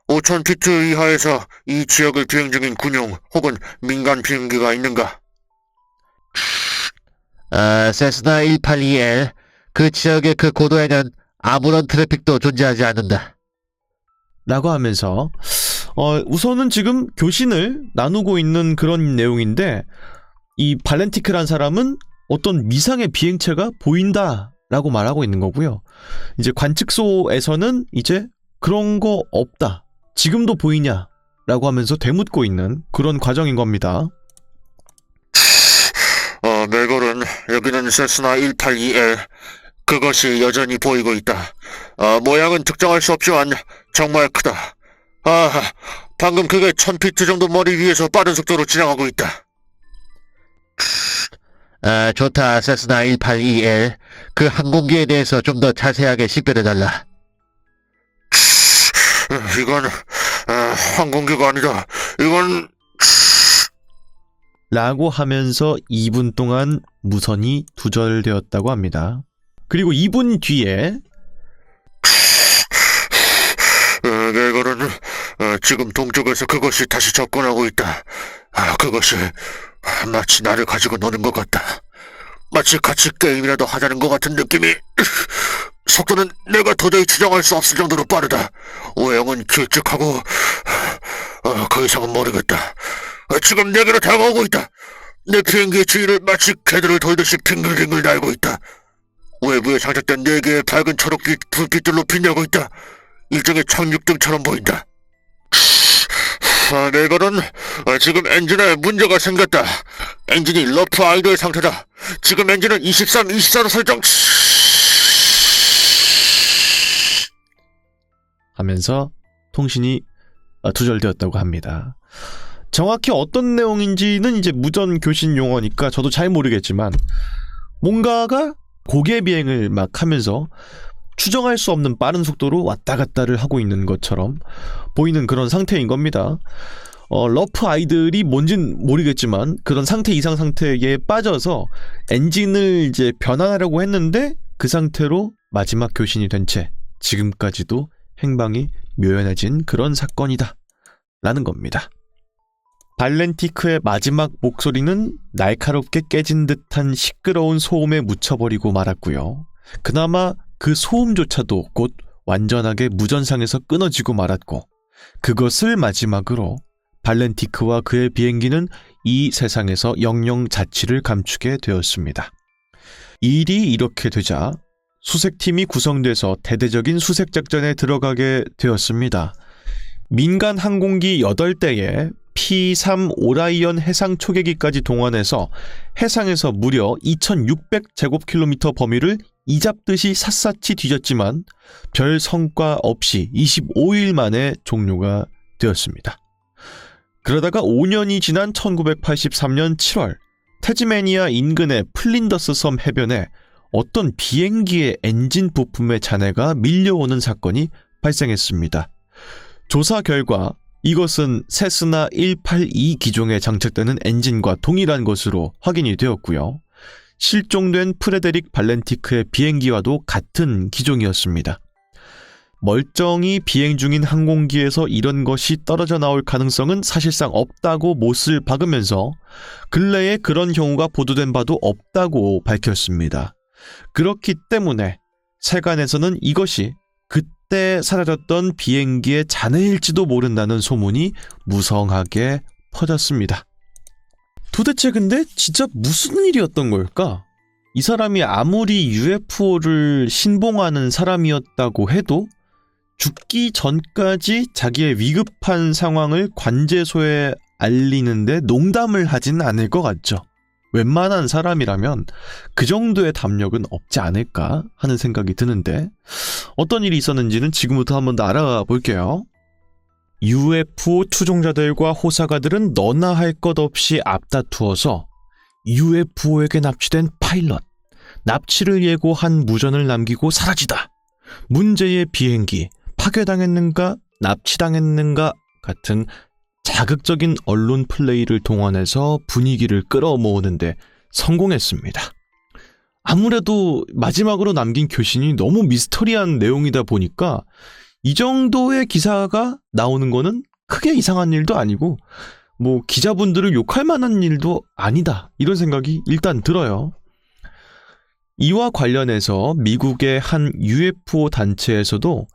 5,000피트 이하에서 이 지역을 비행 중인 군용 혹은 민간 비행기가 있는가? 세스나 182L. 그 지역의 그 고도에는 아무런 트래픽도 존재하지 않는다. 라고 하면서 우선은 지금 교신을 나누고 있는 그런 내용인데, 이 발렌티크란 사람은 어떤 미상의 비행체가 보인다라고 말하고 있는 거고요. 이제 관측소에서는 이제 그런 거 없다, 지금도 보이냐라고 하면서 되묻고 있는 그런 과정인 겁니다. 멜걸은 여기는 세스나 182L. 그것이 여전히 보이고 있다. 모양은 특정할 수 없지만 정말 크다. 방금 그게 1,000피트 정도 머리 위에서 빠른 속도로 지나가고 있다. 좋다, 세스나 182L. 그 항공기에 대해서 좀 더 자세하게 식별해달라. 이건 항공기가 아니다. 이건 라고 하면서 2분 동안 무선이 두절되었다고 합니다. 그리고 2분 뒤에 멜걸은 지금 동쪽에서 그것이 다시 접근하고 있다. 그것이 마치 나를 가지고 노는 것 같다. 마치 같이 게임이라도 하자는 것 같은 느낌이. 속도는 내가 도저히 추정할 수 없을 정도로 빠르다. 외형은 길쭉하고 그 이상은 모르겠다. 지금 내게로 다가오고 있다. 내 비행기의 주위를 마치 개들을 돌듯이 빙글빙글 날고 있다. 외부에 장착된 4개의 밝은 초록빛 불빛들로 빛나고 있다. 일종의 착륙등처럼 보인다. 멜걸은 지금 엔진에 문제가 생겼다. 엔진이 러프 아이더의 상태다. 지금 엔진은 23, 24로 설정. 하면서 통신이 두절되었다고 합니다. 정확히 어떤 내용인지는 이제 무전 교신 용어니까 저도 잘 모르겠지만, 뭔가가 고개 비행을 막 하면서 추정할 수 없는 빠른 속도로 왔다 갔다를 하고 있는 것처럼 보이는 그런 상태인 겁니다. 러프 아이들이 뭔진 모르겠지만 그런 상태 이상 상태에 빠져서 엔진을 이제 변환하려고 했는데, 그 상태로 마지막 교신이 된 채 지금까지도 행방이 묘연해진 그런 사건이다 라는 겁니다. 발렌티크의 마지막 목소리는 날카롭게 깨진 듯한 시끄러운 소음에 묻혀버리고 말았고요. 그나마 그 소음조차도 곧 완전하게 무전상에서 끊어지고 말았고, 그것을 마지막으로 발렌티크와 그의 비행기는 이 세상에서 영영 자취를 감추게 되었습니다. 일이 이렇게 되자 수색팀이 구성돼서 대대적인 수색작전에 들어가게 되었습니다. 민간 항공기 8대에 P-3 오라이언 해상 초계기까지 동원해서 해상에서 무려 2600제곱킬로미터 범위를 이잡듯이 샅샅이 뒤졌지만 별 성과 없이 25일 만에 종료가 되었습니다. 그러다가 5년이 지난 1983년 7월, 태즈메니아 인근의 플린더스 섬 해변에 어떤 비행기의 엔진 부품의 잔해가 밀려오는 사건이 발생했습니다. 조사 결과 이것은 세스나 182 기종에 장착되는 엔진과 동일한 것으로 확인이 되었고요. 실종된 프레데릭 발렌티크의 비행기와도 같은 기종이었습니다. 멀쩡히 비행 중인 항공기에서 이런 것이 떨어져 나올 가능성은 사실상 없다고 못을 박으면서 근래에 그런 경우가 보도된 바도 없다고 밝혔습니다. 그렇기 때문에 세간에서는 이것이 그때 사라졌던 비행기의 잔해일지도 모른다는 소문이 무성하게 퍼졌습니다. 도대체 근데 진짜 무슨 일이었던 걸까? 이 사람이 아무리 UFO를 신봉하는 사람이었다고 해도 죽기 전까지 자기의 위급한 상황을 관제소에 알리는데 농담을 하진 않을 것 같죠. 웬만한 사람이라면 그 정도의 담력은 없지 않을까 하는 생각이 드는데, 어떤 일이 있었는지는 지금부터 한번 더 알아가 볼게요. UFO 추종자들과 호사가들은 너나 할 것 없이 앞다투어서 UFO에게 납치된 파일럿, 납치를 예고한 무전을 남기고 사라지다, 문제의 비행기, 파괴당했는가 납치당했는가 같은 자극적인 언론 플레이를 동원해서 분위기를 끌어모으는데 성공했습니다. 아무래도 마지막으로 남긴 교신이 너무 미스터리한 내용이다 보니까 이 정도의 기사가 나오는 거는 크게 이상한 일도 아니고 기자분들을 욕할 만한 일도 아니다, 이런 생각이 일단 들어요. 이와 관련해서 미국의 한 UFO 단체에서도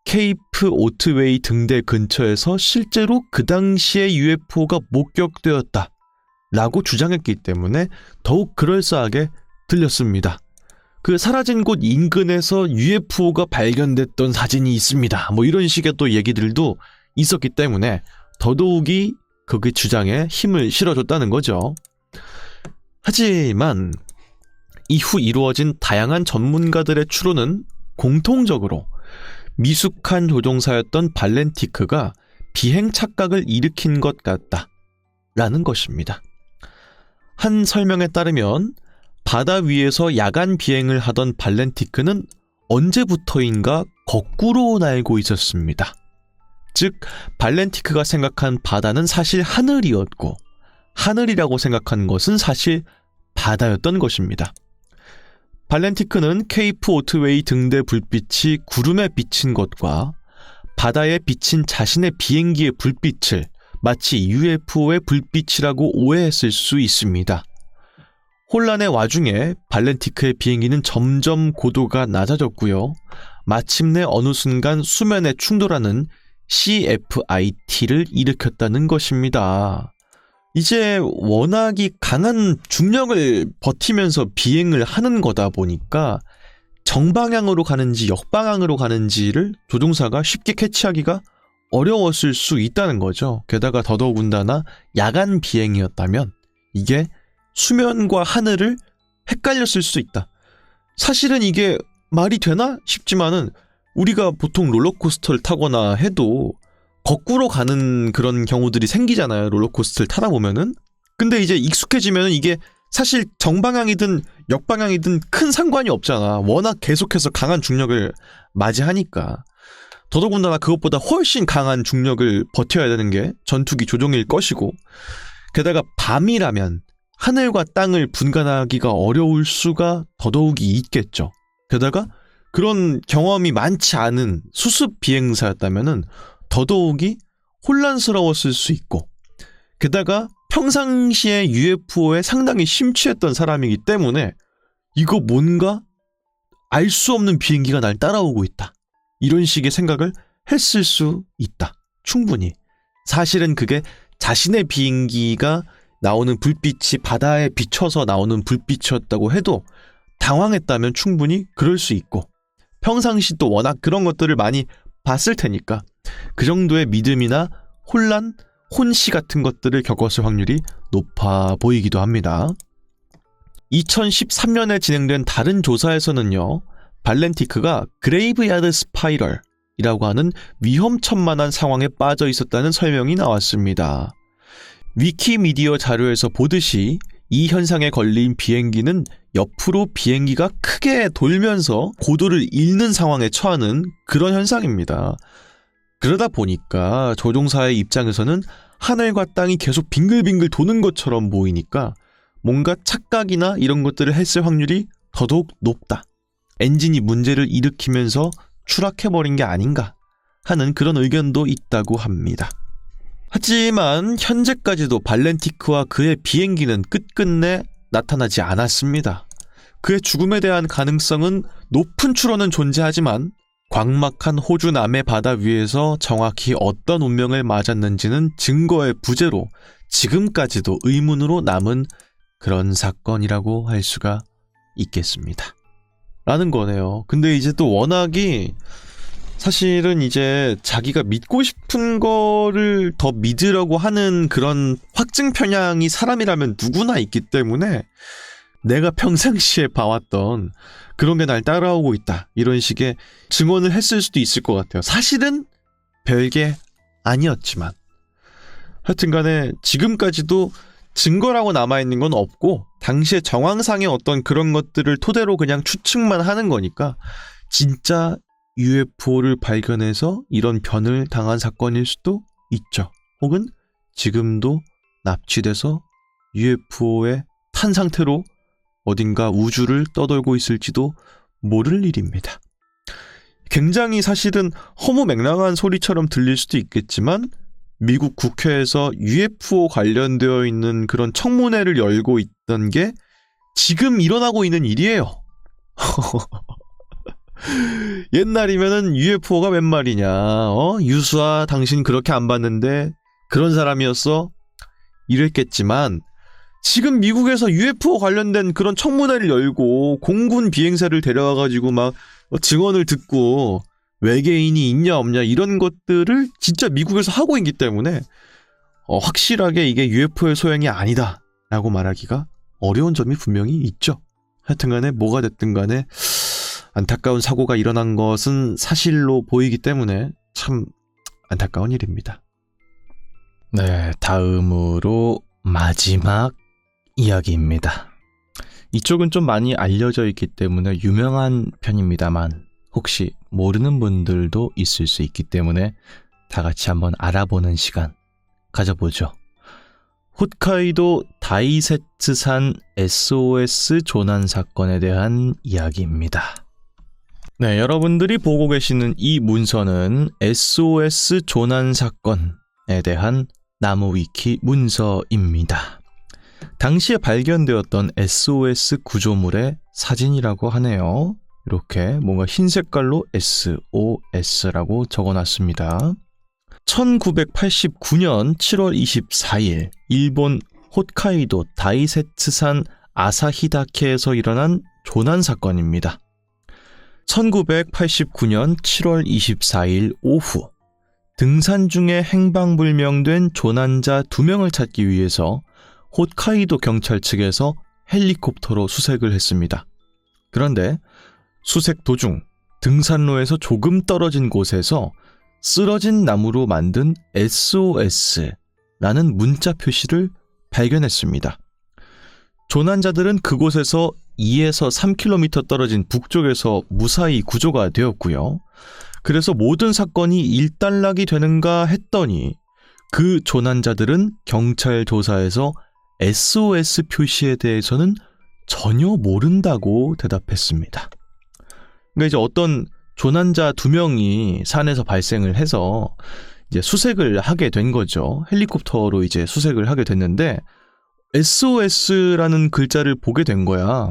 케이프 오트웨이 등대 근처에서 실제로 그 당시에 UFO가 목격되었다 라고 주장했기 때문에 더욱 그럴싸하게 들렸습니다. 그 사라진 곳 인근에서 UFO가 발견됐던 사진이 있습니다, 이런 식의 또 얘기들도 있었기 때문에 더더욱이 그 주장에 힘을 실어줬다는 거죠. 하지만 이후 이루어진 다양한 전문가들의 추론은 공통적으로 미숙한 조종사였던 발렌티크가 비행 착각을 일으킨 것 같다라는 것입니다. 한 설명에 따르면 바다 위에서 야간 비행을 하던 발렌티크는 언제부터인가 거꾸로 날고 있었습니다. 즉, 발렌티크가 생각한 바다는 사실 하늘이었고 하늘이라고 생각한 것은 사실 바다였던 것입니다. 발렌티크는 케이프 오트웨이 등대 불빛이 구름에 비친 것과 바다에 비친 자신의 비행기의 불빛을 마치 UFO의 불빛이라고 오해했을 수 있습니다. 혼란의 와중에 발렌티크의 비행기는 점점 고도가 낮아졌고요. 마침내 어느 순간 수면에 충돌하는 CFIT를 일으켰다는 것입니다. 이제 워낙이 강한 중력을 버티면서 비행을 하는 거다 보니까 정방향으로 가는지 역방향으로 가는지를 조종사가 쉽게 캐치하기가 어려웠을 수 있다는 거죠. 게다가 더더군다나 야간 비행이었다면 이게 수면과 하늘을 헷갈렸을 수 있다. 사실은 이게 말이 되나 싶지만은 우리가 보통 롤러코스터를 타거나 해도 거꾸로 가는 그런 경우들이 생기잖아요, 롤러코스터를 타다 보면은. 근데 이제 익숙해지면은 이게 사실 정방향이든 역방향이든 큰 상관이 없잖아. 워낙 계속해서 강한 중력을 맞이하니까. 더더군다나 그것보다 훨씬 강한 중력을 버텨야 되는 게 전투기 조종일 것이고, 게다가 밤이라면 하늘과 땅을 분간하기가 어려울 수가 더더욱이 있겠죠. 게다가 그런 경험이 많지 않은 수습 비행사였다면은 더더욱이 혼란스러웠을 수 있고, 게다가 평상시에 UFO에 상당히 심취했던 사람이기 때문에 이거 뭔가 알 수 없는 비행기가 날 따라오고 있다, 이런 식의 생각을 했을 수 있다. 충분히. 사실은 그게 자신의 비행기가 나오는 불빛이 바다에 비춰서 나오는 불빛이었다고 해도 당황했다면 충분히 그럴 수 있고, 평상시 또 워낙 그런 것들을 많이 봤을 테니까 그 정도의 믿음이나 혼란, 혼시 같은 것들을 겪었을 확률이 높아 보이기도 합니다. 2013년에 진행된 다른 조사에서는요, 발렌티크가 그레이브야드 스파이럴이라고 하는 위험천만한 상황에 빠져 있었다는 설명이 나왔습니다. 위키미디어 자료에서 보듯이 이 현상에 걸린 비행기는 옆으로 비행기가 크게 돌면서 고도를 잃는 상황에 처하는 그런 현상입니다. 그러다 보니까 조종사의 입장에서는 하늘과 땅이 계속 빙글빙글 도는 것처럼 보이니까 뭔가 착각이나 이런 것들을 했을 확률이 더더욱 높다. 엔진이 문제를 일으키면서 추락해버린 게 아닌가 하는 그런 의견도 있다고 합니다. 하지만 현재까지도 발렌티크와 그의 비행기는 끝끝내 나타나지 않았습니다. 그의 죽음에 대한 가능성은 높은 추론은 존재하지만 광막한 호주 남해 바다 위에서 정확히 어떤 운명을 맞았는지는 증거의 부재로 지금까지도 의문으로 남은 그런 사건이라고 할 수가 있겠습니다. 라는 거네요. 근데 이제 또 워낙이 사실은 이제 자기가 믿고 싶은 거를 더 믿으려고 하는 그런 확증 편향이 사람이라면 누구나 있기 때문에 내가 평상시에 봐왔던 그런 게 날 따라오고 있다, 이런 식의 증언을 했을 수도 있을 것 같아요. 사실은 별게 아니었지만 하여튼간에 지금까지도 증거라고 남아있는 건 없고 당시의 정황상의 어떤 그런 것들을 토대로 그냥 추측만 하는 거니까 진짜 UFO를 발견해서 이런 변을 당한 사건일 수도 있죠. 혹은 지금도 납치돼서 UFO에 탄 상태로 어딘가 우주를 떠돌고 있을지도 모를 일입니다. 굉장히 사실은 허무맹랑한 소리처럼 들릴 수도 있겠지만 미국 국회에서 UFO 관련되어 있는 그런 청문회를 열고 있던 게 지금 일어나고 있는 일이에요. 옛날이면은 UFO가 웬 말이냐, 유수아 당신 그렇게 안 봤는데 그런 사람이었어? 이랬겠지만 지금 미국에서 UFO 관련된 그런 청문회를 열고 공군 비행사를 데려와가지고 막 증언을 듣고 외계인이 있냐 없냐 이런 것들을 진짜 미국에서 하고 있기 때문에 확실하게 이게 UFO의 소행이 아니다 라고 말하기가 어려운 점이 분명히 있죠. 하여튼간에 뭐가 됐든 간에 안타까운 사고가 일어난 것은 사실로 보이기 때문에 참 안타까운 일입니다. 네, 다음으로 마지막 이야기입니다. 이쪽은 좀 많이 알려져 있기 때문에 유명한 편입니다만 혹시 모르는 분들도 있을 수 있기 때문에 다 같이 한번 알아보는 시간 가져보죠. 홋카이도 다이세츠산 SOS 조난 사건에 대한 이야기입니다. 네, 여러분들이 보고 계시는 이 문서는 SOS 조난 사건에 대한 나무위키 문서입니다. 당시에 발견되었던 SOS 구조물의 사진이라고 하네요. 이렇게 뭔가 흰 색깔로 SOS라고 적어놨습니다. 1989년 7월 24일 일본 홋카이도 다이세츠산 아사히다케에서 일어난 조난 사건입니다. 1989년 7월 24일 오후 등산 중에 행방불명된 조난자 2명을 찾기 위해서 홋카이도 경찰 측에서 헬리콥터로 수색을 했습니다. 그런데 수색 도중 등산로에서 조금 떨어진 곳에서 쓰러진 나무로 만든 SOS라는 문자 표시를 발견했습니다. 조난자들은 그곳에서 2에서 3km 떨어진 북쪽에서 무사히 구조가 되었고요. 그래서 모든 사건이 일단락이 되는가 했더니 그 조난자들은 경찰 조사에서 SOS 표시에 대해서는 전혀 모른다고 대답했습니다. 그러니까 이제 어떤 조난자 2명이 산에서 발생을 해서 이제 수색을 하게 된 거죠. 헬리콥터로 이제 수색을 하게 됐는데 SOS라는 글자를 보게 된 거야.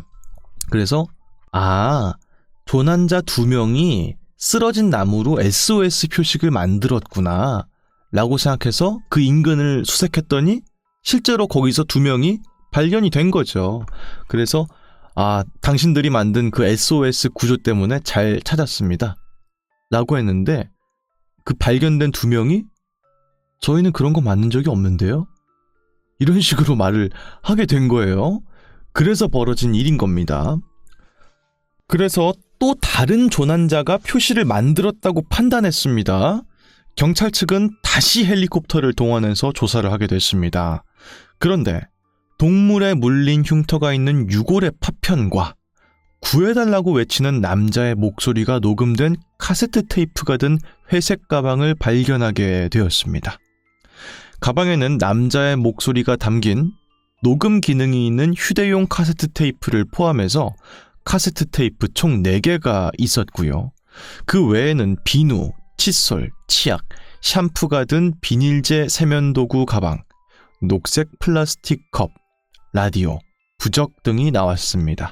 그래서 조난자 2명이 쓰러진 나무로 SOS 표식을 만들었구나 라고 생각해서 그 인근을 수색했더니 실제로 거기서 2명이 발견이 된 거죠. 그래서 당신들이 만든 그 SOS 구조 때문에 잘 찾았습니다 라고 했는데 그 발견된 2명이 저희는 그런 거 만든 적이 없는데요? 이런 식으로 말을 하게 된 거예요. 그래서 벌어진 일인 겁니다. 그래서 또 다른 조난자가 표시를 만들었다고 판단했습니다. 경찰 측은 다시 헬리콥터를 동원해서 조사를 하게 됐습니다. 그런데 동물에 물린 흉터가 있는 유골의 파편과 구해달라고 외치는 남자의 목소리가 녹음된 카세트 테이프가 든 회색 가방을 발견하게 되었습니다. 가방에는 남자의 목소리가 담긴 녹음 기능이 있는 휴대용 카세트 테이프를 포함해서 카세트 테이프 총 4개가 있었고요. 그 외에는 비누, 칫솔, 치약, 샴푸가 든 비닐제 세면도구 가방, 녹색 플라스틱 컵, 라디오, 부적 등이 나왔습니다.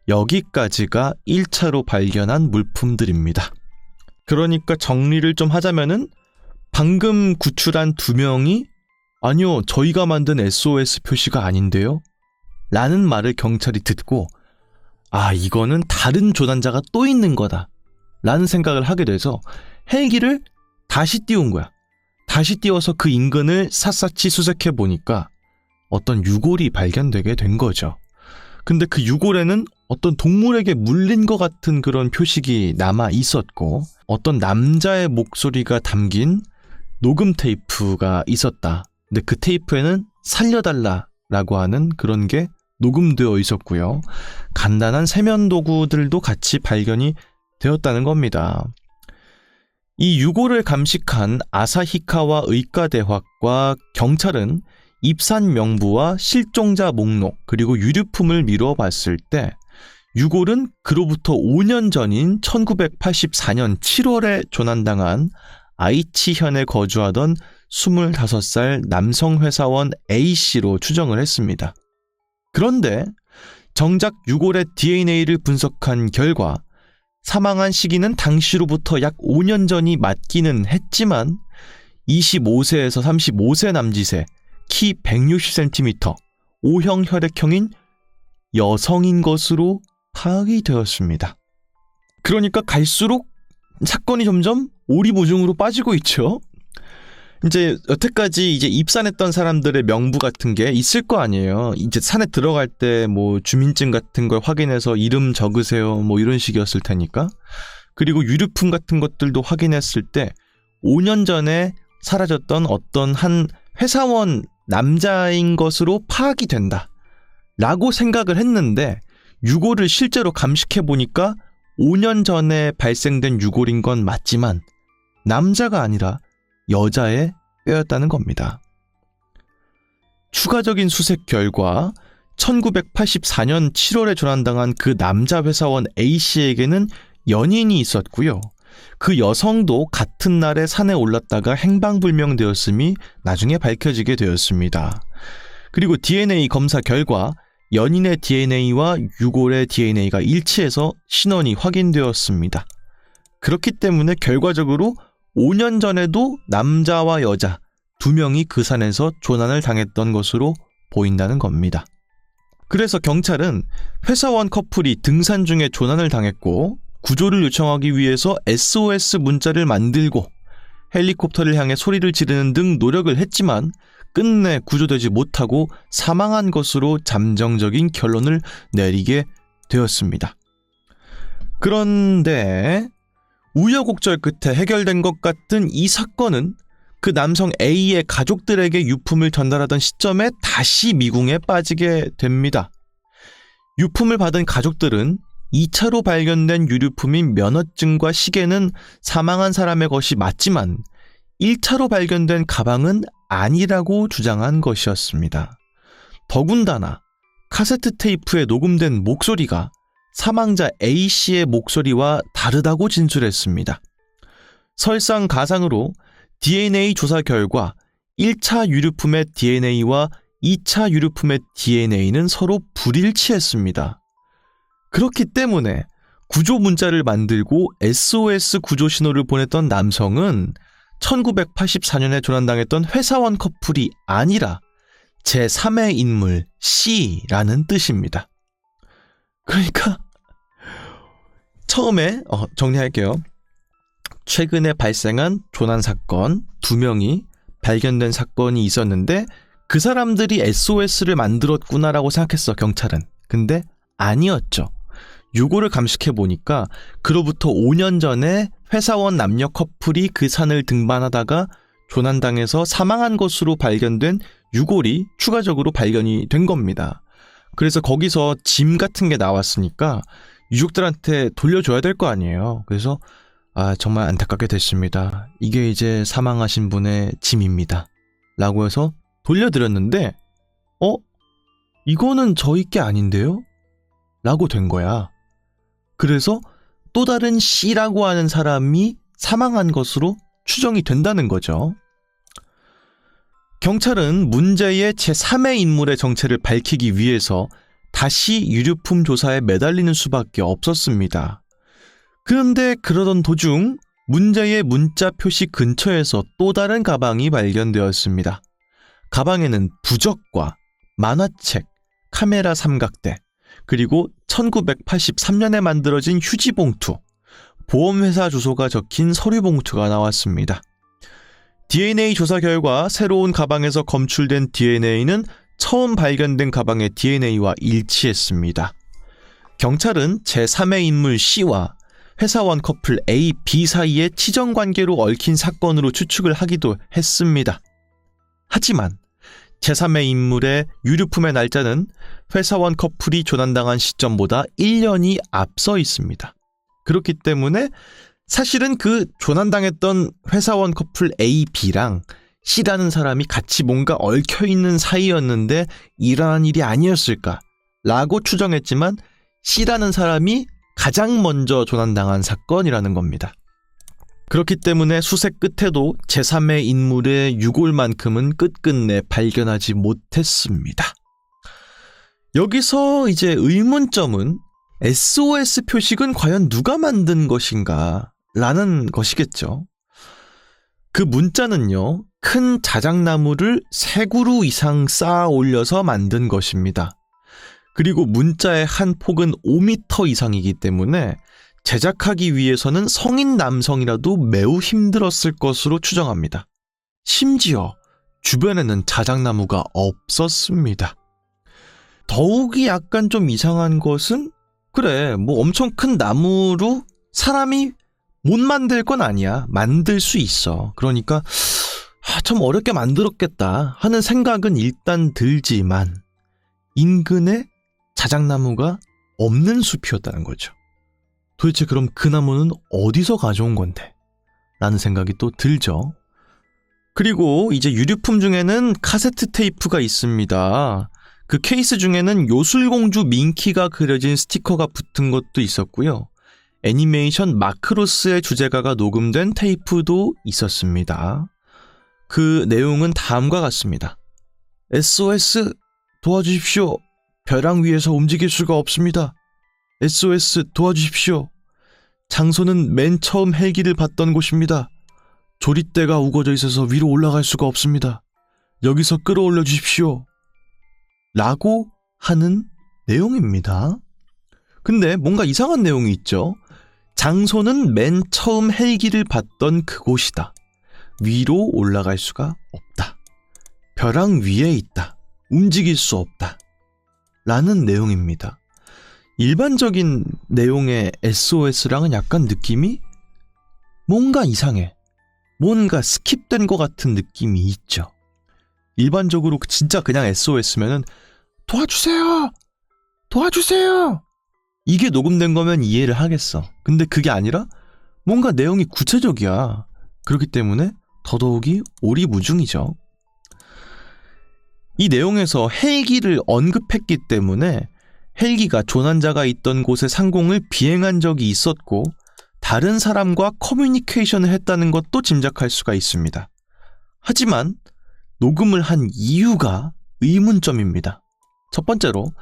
여기까지가 1차로 발견한 물품들입니다. 그러니까 정리를 좀 하자면은 방금 구출한 2명이 아니요, 저희가 만든 SOS 표시가 아닌데요? 라는 말을 경찰이 듣고 이거는 다른 조난자가 또 있는 거다 라는 생각을 하게 돼서 헬기를 다시 띄운 거야. 다시 띄워서 그 인근을 샅샅이 수색해 보니까 어떤 유골이 발견되게 된 거죠. 근데 그 유골에는 어떤 동물에게 물린 것 같은 그런 표식이 남아 있었고 어떤 남자의 목소리가 담긴 녹음 테이프가 있었다. 근데 그 테이프에는 살려달라라고 하는 그런 게 녹음되어 있었고요. 간단한 세면도구들도 같이 발견이 되었다는 겁니다. 이 유골을 감식한 아사히카와 의과대학과 경찰은 입산 명부와 실종자 목록 그리고 유류품을 미루어 봤을 때 유골은 그로부터 5년 전인 1984년 7월에 조난당한 아이치현에 거주하던 25살 남성 회사원 A씨로 추정을 했습니다. 그런데 정작 유골의 DNA를 분석한 결과 사망한 시기는 당시로부터 약 5년 전이 맞기는 했지만 25세에서 35세 남짓의 키 160cm, O형 혈액형인 여성인 것으로 파악이 되었습니다. 그러니까 갈수록 사건이 점점 오리무중으로 빠지고 있죠. 이제 여태까지 이제 입산했던 사람들의 명부 같은 게 있을 거 아니에요. 이제 산에 들어갈 때 뭐 주민증 같은 걸 확인해서 이름 적으세요 뭐 이런 식이었을 테니까. 그리고 유류품 같은 것들도 확인했을 때 5년 전에 사라졌던 어떤 한 회사원 남자인 것으로 파악이 된다 라고 생각을 했는데 유골을 실제로 감식해 보니까 5년 전에 발생된 유골인 건 맞지만 남자가 아니라 여자의 뼈였다는 겁니다. 추가적인 수색 결과 1984년 7월에 조난당한 그 남자 회사원 A씨에게는 연인이 있었고요. 그 여성도 같은 날에 산에 올랐다가 행방불명되었음이 나중에 밝혀지게 되었습니다. 그리고 DNA 검사 결과 연인의 DNA와 유골의 DNA가 일치해서 신원이 확인되었습니다. 그렇기 때문에 결과적으로 5년 전에도 남자와 여자 2명이 그 산에서 조난을 당했던 것으로 보인다는 겁니다. 그래서 경찰은 회사원 커플이 등산 중에 조난을 당했고 구조를 요청하기 위해서 SOS 문자를 만들고 헬리콥터를 향해 소리를 지르는 등 노력을 했지만 끝내 구조되지 못하고 사망한 것으로 잠정적인 결론을 내리게 되었습니다. 그런데 우여곡절 끝에 해결된 것 같은 이 사건은 그 남성 A의 가족들에게 유품을 전달하던 시점에 다시 미궁에 빠지게 됩니다. 유품을 받은 가족들은 2차로 발견된 유류품인 면허증과 시계는 사망한 사람의 것이 맞지만 1차로 발견된 가방은 아니라고 주장한 것이었습니다. 더군다나 카세트 테이프에 녹음된 목소리가 사망자 A씨의 목소리와 다르다고 진술했습니다. 설상가상으로 DNA 조사 결과 1차 유류품의 DNA와 2차 유류품의 DNA는 서로 불일치했습니다. 그렇기 때문에 구조 문자를 만들고 SOS 구조 신호를 보냈던 남성은 1984년에 조난당했던 회사원 커플이 아니라 제3의 인물 C라는 뜻입니다. 그러니까 처음에 정리할게요. 최근에 발생한 조난 사건 2명이 발견된 사건이 있었는데 그 사람들이 SOS를 만들었구나라고 생각했어, 경찰은. 근데 아니었죠. 유골을 감식해 보니까 그로부터 5년 전에 회사원 남녀 커플이 그 산을 등반하다가 조난당해서 사망한 것으로 발견된 유골이 추가적으로 발견이 된 겁니다. 그래서 거기서 짐 같은 게 나왔으니까 유족들한테 돌려줘야 될 거 아니에요. 그래서 정말 안타깝게 됐습니다. 이게 이제 사망하신 분의 짐입니다. 라고 해서 돌려드렸는데 이거는 저희 게 아닌데요? 라고 된 거야. 그래서 또 다른 C라고 하는 사람이 사망한 것으로 추정이 된다는 거죠. 경찰은 문제의 제3의 인물의 정체를 밝히기 위해서 다시 유류품 조사에 매달리는 수밖에 없었습니다. 그런데 그러던 도중 문제의 문자 표시 근처에서 또 다른 가방이 발견되었습니다. 가방에는 부적과 만화책, 카메라 삼각대, 그리고 1983년에 만들어진 휴지 봉투, 보험회사 주소가 적힌 서류 봉투가 나왔습니다. DNA 조사 결과 새로운 가방에서 검출된 DNA는 처음 발견된 가방의 DNA와 일치했습니다. 경찰은 제3의 인물 C와 회사원 커플 A, B 사이의 치정관계로 얽힌 사건으로 추측을 하기도 했습니다. 하지만 제3의 인물의 유류품의 날짜는 회사원 커플이 조난당한 시점보다 1년이 앞서 있습니다. 그렇기 때문에 사실은 그 조난당했던 회사원 커플 A, B랑 C라는 사람이 같이 뭔가 얽혀있는 사이였는데 일어난 일이 아니었을까라고 추정했지만 C라는 사람이 가장 먼저 조난당한 사건이라는 겁니다. 그렇기 때문에 수색 끝에도 제3의 인물의 유골만큼은 끝끝내 발견하지 못했습니다. 여기서 이제 의문점은 SOS 표식은 과연 누가 만든 것인가 라는 것이겠죠. 그 문자는요, 큰 자작나무를 3그루 이상 쌓아 올려서 만든 것입니다. 그리고 문자의 한 폭은 5m 이상이기 때문에 제작하기 위해서는 성인 남성이라도 매우 힘들었을 것으로 추정합니다. 심지어 주변에는 자작나무가 없었습니다. 더욱이 약간 좀 이상한 것은 그래, 뭐 엄청 큰 나무로 사람이 못 만들 건 아니야. 만들 수 있어. 그러니까 참 어렵게 만들었겠다 하는 생각은 일단 들지만 인근에 자작나무가 없는 숲이었다는 거죠. 도대체 그럼 그 나무는 어디서 가져온 건데? 라는 생각이 또 들죠. 그리고 이제 유류품 중에는 카세트 테이프가 있습니다. 그 케이스 중에는 요술공주 민키가 그려진 스티커가 붙은 것도 있었고요. 애니메이션 마크로스의 주제가가 녹음된 테이프도 있었습니다. 그 내용은 다음과 같습니다. SOS 도와주십시오. 벼랑 위에서 움직일 수가 없습니다. SOS 도와주십시오. 장소는 맨 처음 헬기를 봤던 곳입니다. 조릿대가 우거져 있어서 위로 올라갈 수가 없습니다. 여기서 끌어올려 주십시오. 라고 하는 내용입니다. 근데 뭔가 이상한 내용이 있죠. 장소는 맨 처음 헬기를 봤던 그곳이다. 위로 올라갈 수가 없다. 벼랑 위에 있다. 움직일 수 없다. 라는 내용입니다. 일반적인 내용의 SOS랑은 약간 느낌이 뭔가 이상해. 뭔가 스킵된 것 같은 느낌이 있죠. 일반적으로 진짜 그냥 SOS면은 도와주세요! 도와주세요! 이게 녹음된 거면 이해를 하겠어. 근데 그게 아니라 뭔가 내용이 구체적이야. 그렇기 때문에 더더욱이 오리무중이죠. 이 내용에서 헬기를 언급했기 때문에 헬기가 조난자가 있던 곳의 상공을 비행한 적이 있었고 다른 사람과 커뮤니케이션을 했다는 것도 짐작할 수가 있습니다. 하지만 녹음을 한 이유가 의문점입니다. 첫 번째로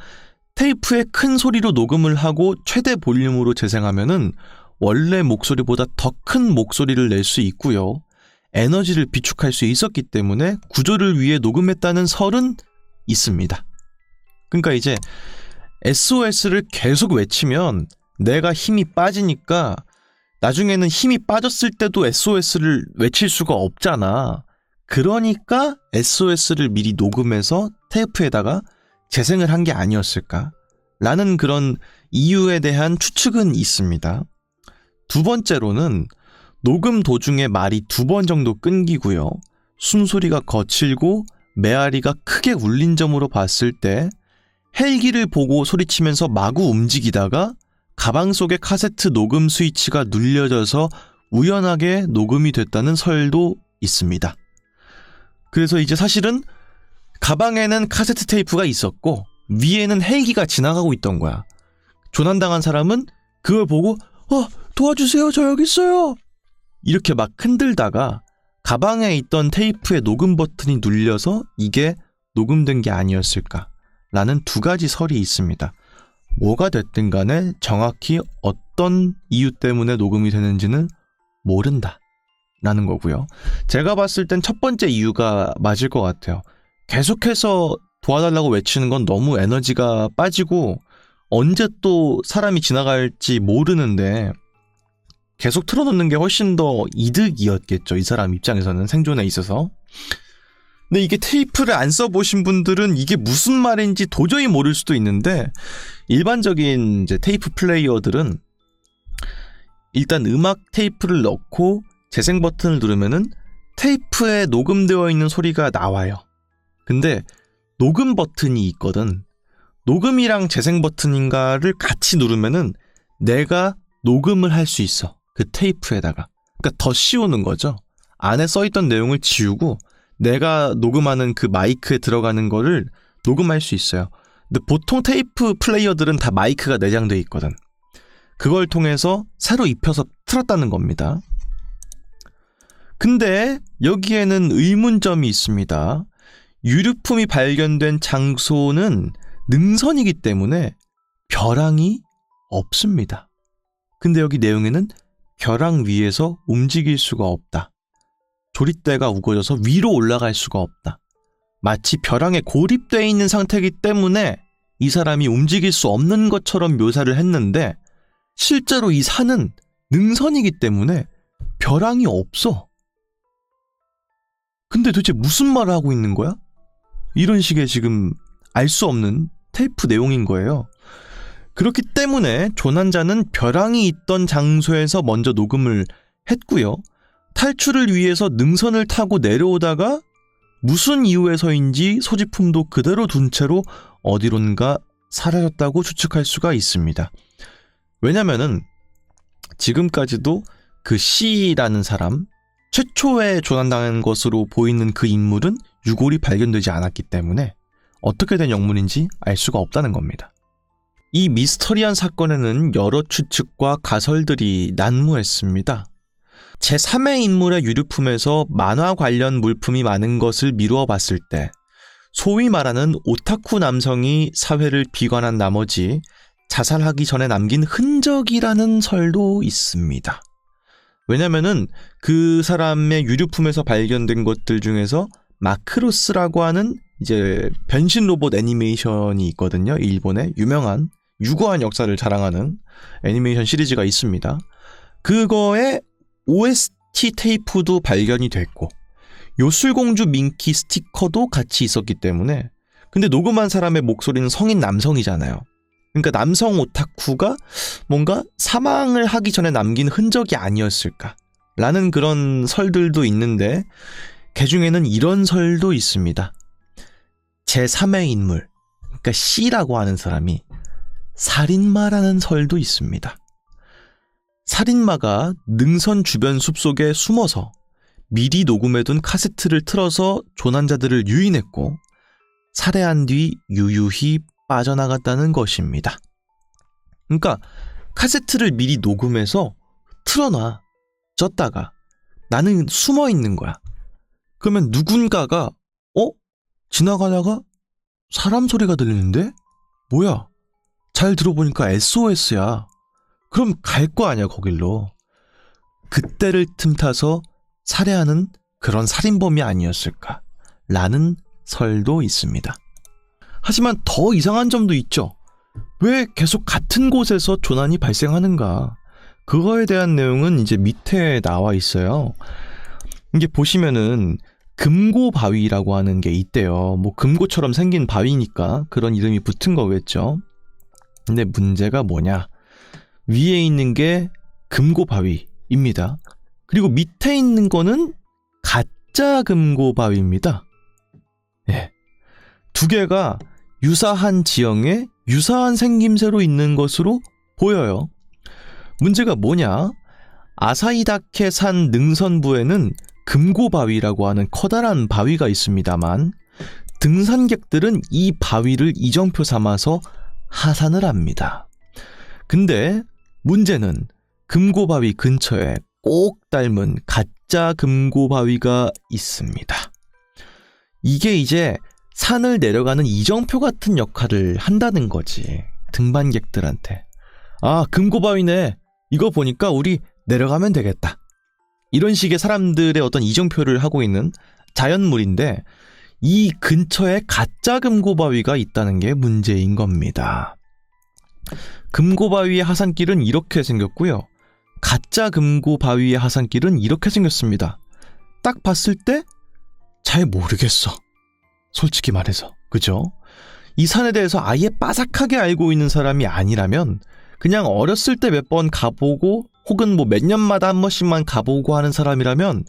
테이프에 큰 소리로 녹음을 하고 최대 볼륨으로 재생하면은 원래 목소리보다 더 큰 목소리를 낼 수 있고요. 에너지를 비축할 수 있었기 때문에 구조를 위해 녹음했다는 설은 있습니다. 그러니까 이제 SOS를 계속 외치면 내가 힘이 빠지니까 나중에는 힘이 빠졌을 때도 SOS를 외칠 수가 없잖아. 그러니까 SOS를 미리 녹음해서 테이프에다가 재생을 한 게 아니었을까? 라는 그런 이유에 대한 추측은 있습니다. 두 번째로는 녹음 도중에 말이 2번 정도 끊기고요. 숨소리가 거칠고 메아리가 크게 울린 점으로 봤을 때 헬기를 보고 소리치면서 마구 움직이다가 가방 속의 카세트 녹음 스위치가 눌려져서 우연하게 녹음이 됐다는 설도 있습니다. 그래서 이제 사실은 가방에는 카세트 테이프가 있었고 위에는 헬기가 지나가고 있던 거야. 조난당한 사람은 그걸 보고 도와주세요, 저 여기 있어요, 이렇게 막 흔들다가 가방에 있던 테이프의 녹음 버튼이 눌려서 이게 녹음된 게 아니었을까 라는 2가지 설이 있습니다. 뭐가 됐든 간에 정확히 어떤 이유 때문에 녹음이 되는지는 모른다 라는 거고요. 제가 봤을 땐 첫 번째 이유가 맞을 것 같아요. 계속해서 도와달라고 외치는 건 너무 에너지가 빠지고 언제 또 사람이 지나갈지 모르는데 계속 틀어놓는 게 훨씬 더 이득이었겠죠. 이 사람 입장에서는 생존에 있어서. 근데 이게 테이프를 안 써보신 분들은 이게 무슨 말인지 도저히 모를 수도 있는데 일반적인 이제 테이프 플레이어들은 일단 음악 테이프를 넣고 재생 버튼을 누르면은 테이프에 녹음되어 있는 소리가 나와요. 근데 녹음 버튼이 있거든. 녹음이랑 재생 버튼인가를 같이 누르면은 내가 녹음을 할 수 있어. 그 테이프에다가. 그러니까 더 씌우는 거죠. 안에 써있던 내용을 지우고 내가 녹음하는 그 마이크에 들어가는 거를 녹음할 수 있어요. 근데 보통 테이프 플레이어들은 다 마이크가 내장되어 있거든. 그걸 통해서 새로 입혀서 틀었다는 겁니다. 근데 여기에는 의문점이 있습니다. 유류품이 발견된 장소는 능선이기 때문에 벼랑이 없습니다. 근데 여기 내용에는 벼랑 위에서 움직일 수가 없다. 조릿대가 우거져서 위로 올라갈 수가 없다. 마치 벼랑에 고립되어 있는 상태이기 때문에 이 사람이 움직일 수 없는 것처럼 묘사를 했는데 실제로 이 산은 능선이기 때문에 벼랑이 없어. 근데 도대체 무슨 말을 하고 있는 거야? 이런 식의 지금 알 수 없는 테이프 내용인 거예요. 그렇기 때문에 조난자는 벼랑이 있던 장소에서 먼저 녹음을 했고요. 탈출을 위해서 능선을 타고 내려오다가 무슨 이유에서인지 소지품도 그대로 둔 채로 어디론가 사라졌다고 추측할 수가 있습니다. 왜냐면은 지금까지도 그 C라는 사람, 최초에 조난당한 것으로 보이는 그 인물은 유골이 발견되지 않았기 때문에 어떻게 된 영문인지 알 수가 없다는 겁니다. 이 미스터리한 사건에는 여러 추측과 가설들이 난무했습니다. 제3의 인물의 유류품에서 만화 관련 물품이 많은 것을 미루어 봤을 때 소위 말하는 오타쿠 남성이 사회를 비관한 나머지 자살하기 전에 남긴 흔적이라는 설도 있습니다. 왜냐면은 그 사람의 유류품에서 발견된 것들 중에서 마크로스라고 하는 이제 변신 로봇 애니메이션이 있거든요. 일본의 유명한 유구한 역사를 자랑하는 애니메이션 시리즈가 있습니다. 그거에 OST 테이프도 발견이 됐고 요술공주 민키 스티커도 같이 있었기 때문에 근데 녹음한 사람의 목소리는 성인 남성이잖아요. 그러니까 남성 오타쿠가 뭔가 사망을 하기 전에 남긴 흔적이 아니었을까 라는 그런 설들도 있는데 그중에는 이런 설도 있습니다. 제3의 인물, 그러니까 C라고 하는 사람이 살인마라는 설도 있습니다. 살인마가 능선 주변 숲속에 숨어서 미리 녹음해둔 카세트를 틀어서 조난자들을 유인했고 살해한 뒤 유유히 빠져나갔다는 것입니다. 그러니까 카세트를 미리 녹음해서 틀어놔 쪘다가 나는 숨어 있는 거야. 그러면 누군가가 지나가다가 사람 소리가 들리는데? 뭐야? 잘 들어보니까 SOS야. 그럼 갈 거 아니야 거길로. 그때를 틈타서 살해하는 그런 살인범이 아니었을까 라는 설도 있습니다. 하지만 더 이상한 점도 있죠. 왜 계속 같은 곳에서 조난이 발생하는가? 그거에 대한 내용은 이제 밑에 나와 있어요. 이게 보시면은 금고바위라고 하는 게 있대요. 뭐 금고처럼 생긴 바위니까 그런 이름이 붙은 거겠죠. 근데 문제가 뭐냐? 위에 있는 게 금고바위입니다. 그리고 밑에 있는 거는 가짜 금고바위입니다. 예. 두 개가 유사한 지형에 유사한 생김새로 있는 것으로 보여요. 문제가 뭐냐? 아사히다케 산 능선부에는 금고바위라고 하는 커다란 바위가 있습니다만 등산객들은 이 바위를 이정표 삼아서 하산을 합니다. 근데 문제는 금고바위 근처에 꼭 닮은 가짜 금고바위가 있습니다. 이게 이제 산을 내려가는 이정표 같은 역할을 한다는 거지. 등반객들한테. 아, 금고바위네. 이거 보니까 우리 내려가면 되겠다. 이런 식의 사람들의 어떤 이정표를 하고 있는 자연물인데 이 근처에 가짜 금고바위가 있다는 게 문제인 겁니다. 금고바위의 하산길은 이렇게 생겼고요. 가짜 금고바위의 하산길은 이렇게 생겼습니다. 딱 봤을 때 잘 모르겠어. 솔직히 말해서. 그죠? 이 산에 대해서 아예 빠삭하게 알고 있는 사람이 아니라면 그냥 어렸을 때 몇 번 가보고 혹은 뭐 몇 년마다 한 번씩만 가보고 하는 사람이라면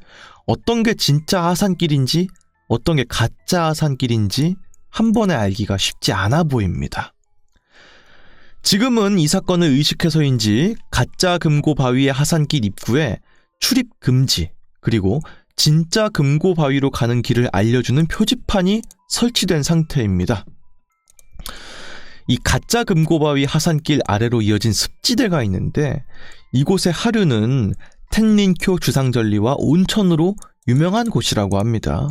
어떤 게 진짜 하산길인지 어떤 게 가짜 하산길인지 한 번에 알기가 쉽지 않아 보입니다. 지금은 이 사건을 의식해서인지 가짜 금고 바위의 하산길 입구에 출입 금지, 그리고 진짜 금고 바위로 가는 길을 알려주는 표지판이 설치된 상태입니다. 이 가짜 금고 바위 하산길 아래로 이어진 습지대가 있는데 이곳의 하류는 텐린쿄 주상절리와 온천으로 유명한 곳이라고 합니다.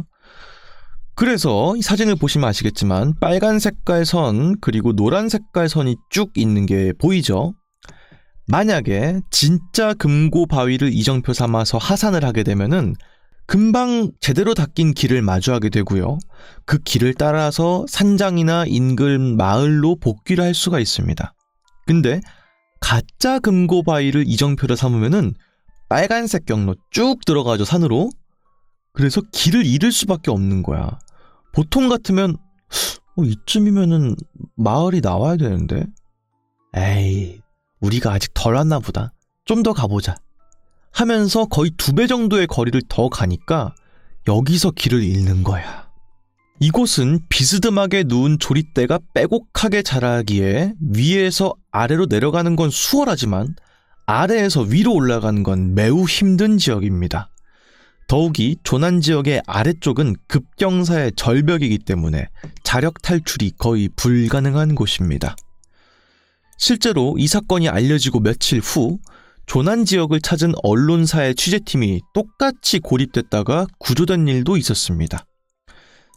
그래서 이 사진을 보시면 아시겠지만 빨간 색깔 선 그리고 노란 색깔 선이 쭉 있는 게 보이죠? 만약에 진짜 금고 바위를 이정표 삼아서 하산을 하게 되면은 금방 제대로 닦인 길을 마주하게 되고요. 그 길을 따라서 산장이나 인근 마을로 복귀를 할 수가 있습니다. 근데 가짜 금고 바위를 이정표로 삼으면은 빨간색 경로 쭉 들어가죠, 산으로. 그래서 길을 잃을 수밖에 없는 거야. 보통 같으면 이쯤이면은 마을이 나와야 되는데, 에이, 우리가 아직 덜 왔나 보다. 좀 더 가보자 하면서 거의 2배 정도의 거리를 더 가니까 여기서 길을 잃는 거야. 이곳은 비스듬하게 누운 조리대가 빼곡하게 자라기에 위에서 아래로 내려가는 건 수월하지만 아래에서 위로 올라가는 건 매우 힘든 지역입니다. 더욱이 조난 지역의 아래쪽은 급경사의 절벽이기 때문에 자력 탈출이 거의 불가능한 곳입니다. 실제로 이 사건이 알려지고 며칠 후 조난 지역을 찾은 언론사의 취재팀이 똑같이 고립됐다가 구조된 일도 있었습니다.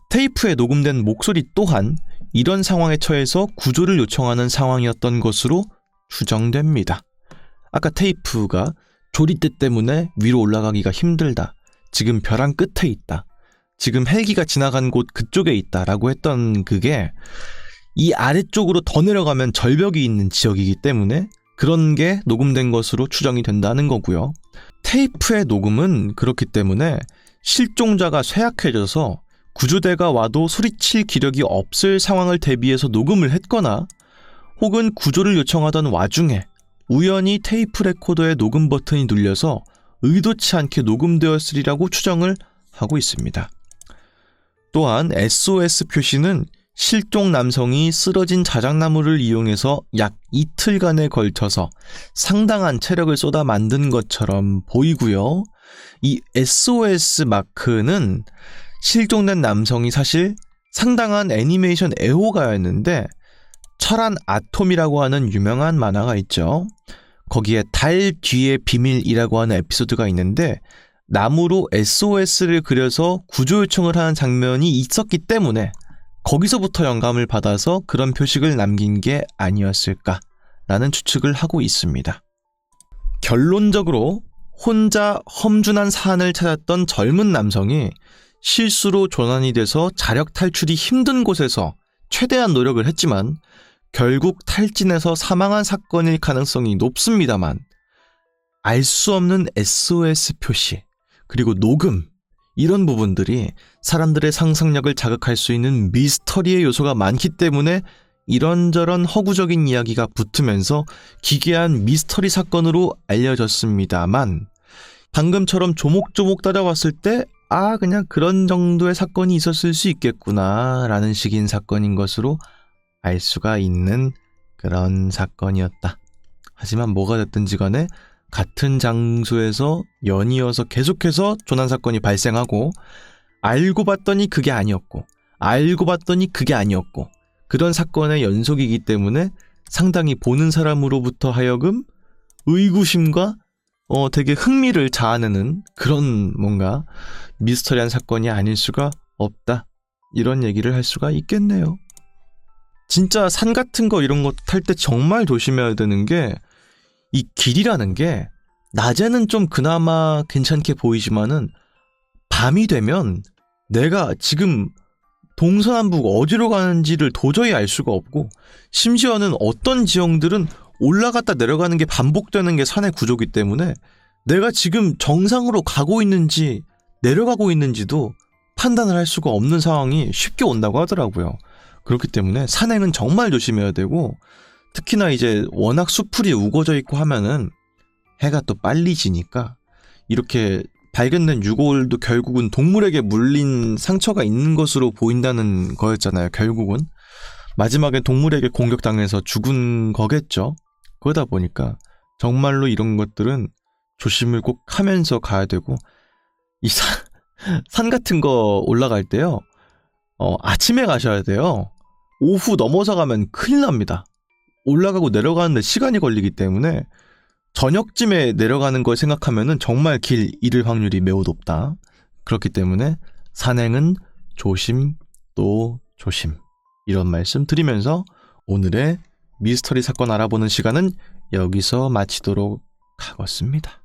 테이프에 녹음된 목소리 또한 이런 상황에 처해서 구조를 요청하는 상황이었던 것으로 추정됩니다. 아까 테이프가 조리대 때문에 위로 올라가기가 힘들다. 지금 벼랑 끝에 있다. 지금 헬기가 지나간 곳 그쪽에 있다. 라고 했던 그게 이 아래쪽으로 더 내려가면 절벽이 있는 지역이기 때문에 그런 게 녹음된 것으로 추정이 된다는 거고요. 테이프의 녹음은 그렇기 때문에 실종자가 쇠약해져서 구조대가 와도 소리칠 기력이 없을 상황을 대비해서 녹음을 했거나 혹은 구조를 요청하던 와중에 우연히 테이프 레코더의 녹음 버튼이 눌려서 의도치 않게 녹음되었으리라고 추정을 하고 있습니다. 또한 SOS 표시는 실종 남성이 쓰러진 자작나무를 이용해서 약 이틀간에 걸쳐서 상당한 체력을 쏟아 만든 것처럼 보이고요. 이 SOS 마크는 실종된 남성이 사실 상당한 애니메이션 애호가였는데 철한 아톰이라고 하는 유명한 만화가 있죠. 거기에 달 뒤의 비밀이라고 하는 에피소드가 있는데 나무로 SOS를 그려서 구조 요청을 하는 장면이 있었기 때문에 거기서부터 영감을 받아서 그런 표식을 남긴 게 아니었을까라는 추측을 하고 있습니다. 결론적으로 혼자 험준한 산을 찾았던 젊은 남성이 실수로 조난이 돼서 자력 탈출이 힘든 곳에서 최대한 노력을 했지만 결국 탈진해서 사망한 사건일 가능성이 높습니다만 알 수 없는 SOS 표시 그리고 녹음 이런 부분들이 사람들의 상상력을 자극할 수 있는 미스터리의 요소가 많기 때문에 이런저런 허구적인 이야기가 붙으면서 기괴한 미스터리 사건으로 알려졌습니다만 방금처럼 조목조목 따져봤을 때 그냥 그런 정도의 사건이 있었을 수 있겠구나 라는 식인 사건인 것으로 알 수가 있는 그런 사건이었다. 하지만 뭐가 됐든지 간에 같은 장소에서 연이어서 계속해서 조난사건이 발생하고 알고 봤더니 그게 아니었고 알고 봤더니 그게 아니었고 그런 사건의 연속이기 때문에 상당히 보는 사람으로부터 하여금 의구심과 되게 흥미를 자아내는 그런 뭔가 미스터리한 사건이 아닐 수가 없다. 이런 얘기를 할 수가 있겠네요. 진짜 산 같은 거 이런 거 탈 때 정말 조심해야 되는 게 이 길이라는 게 낮에는 좀 그나마 괜찮게 보이지만은 밤이 되면 내가 지금 동서남북 어디로 가는지를 도저히 알 수가 없고 심지어는 어떤 지형들은 올라갔다 내려가는 게 반복되는 게 산의 구조이기 때문에 내가 지금 정상으로 가고 있는지 내려가고 있는지도 판단을 할 수가 없는 상황이 쉽게 온다고 하더라고요. 그렇기 때문에 산행은 정말 조심해야 되고 특히나 이제 워낙 수풀이 우거져 있고 하면은 해가 또 빨리 지니까 이렇게 발견된 유골도 결국은 동물에게 물린 상처가 있는 것으로 보인다는 거였잖아요. 결국은 마지막엔 동물에게 공격당해서 죽은 거겠죠. 그러다 보니까 정말로 이런 것들은 조심을 꼭 하면서 가야 되고, 이 산 같은 거 올라갈 때요, 아침에 가셔야 돼요. 오후 넘어서 가면 큰일 납니다. 올라가고 내려가는데 시간이 걸리기 때문에 저녁쯤에 내려가는 걸 생각하면은 정말 길 잃을 확률이 매우 높다. 그렇기 때문에 산행은 조심 또 조심, 이런 말씀 드리면서 오늘의 미스터리 사건 알아보는 시간은 여기서 마치도록 하겠습니다.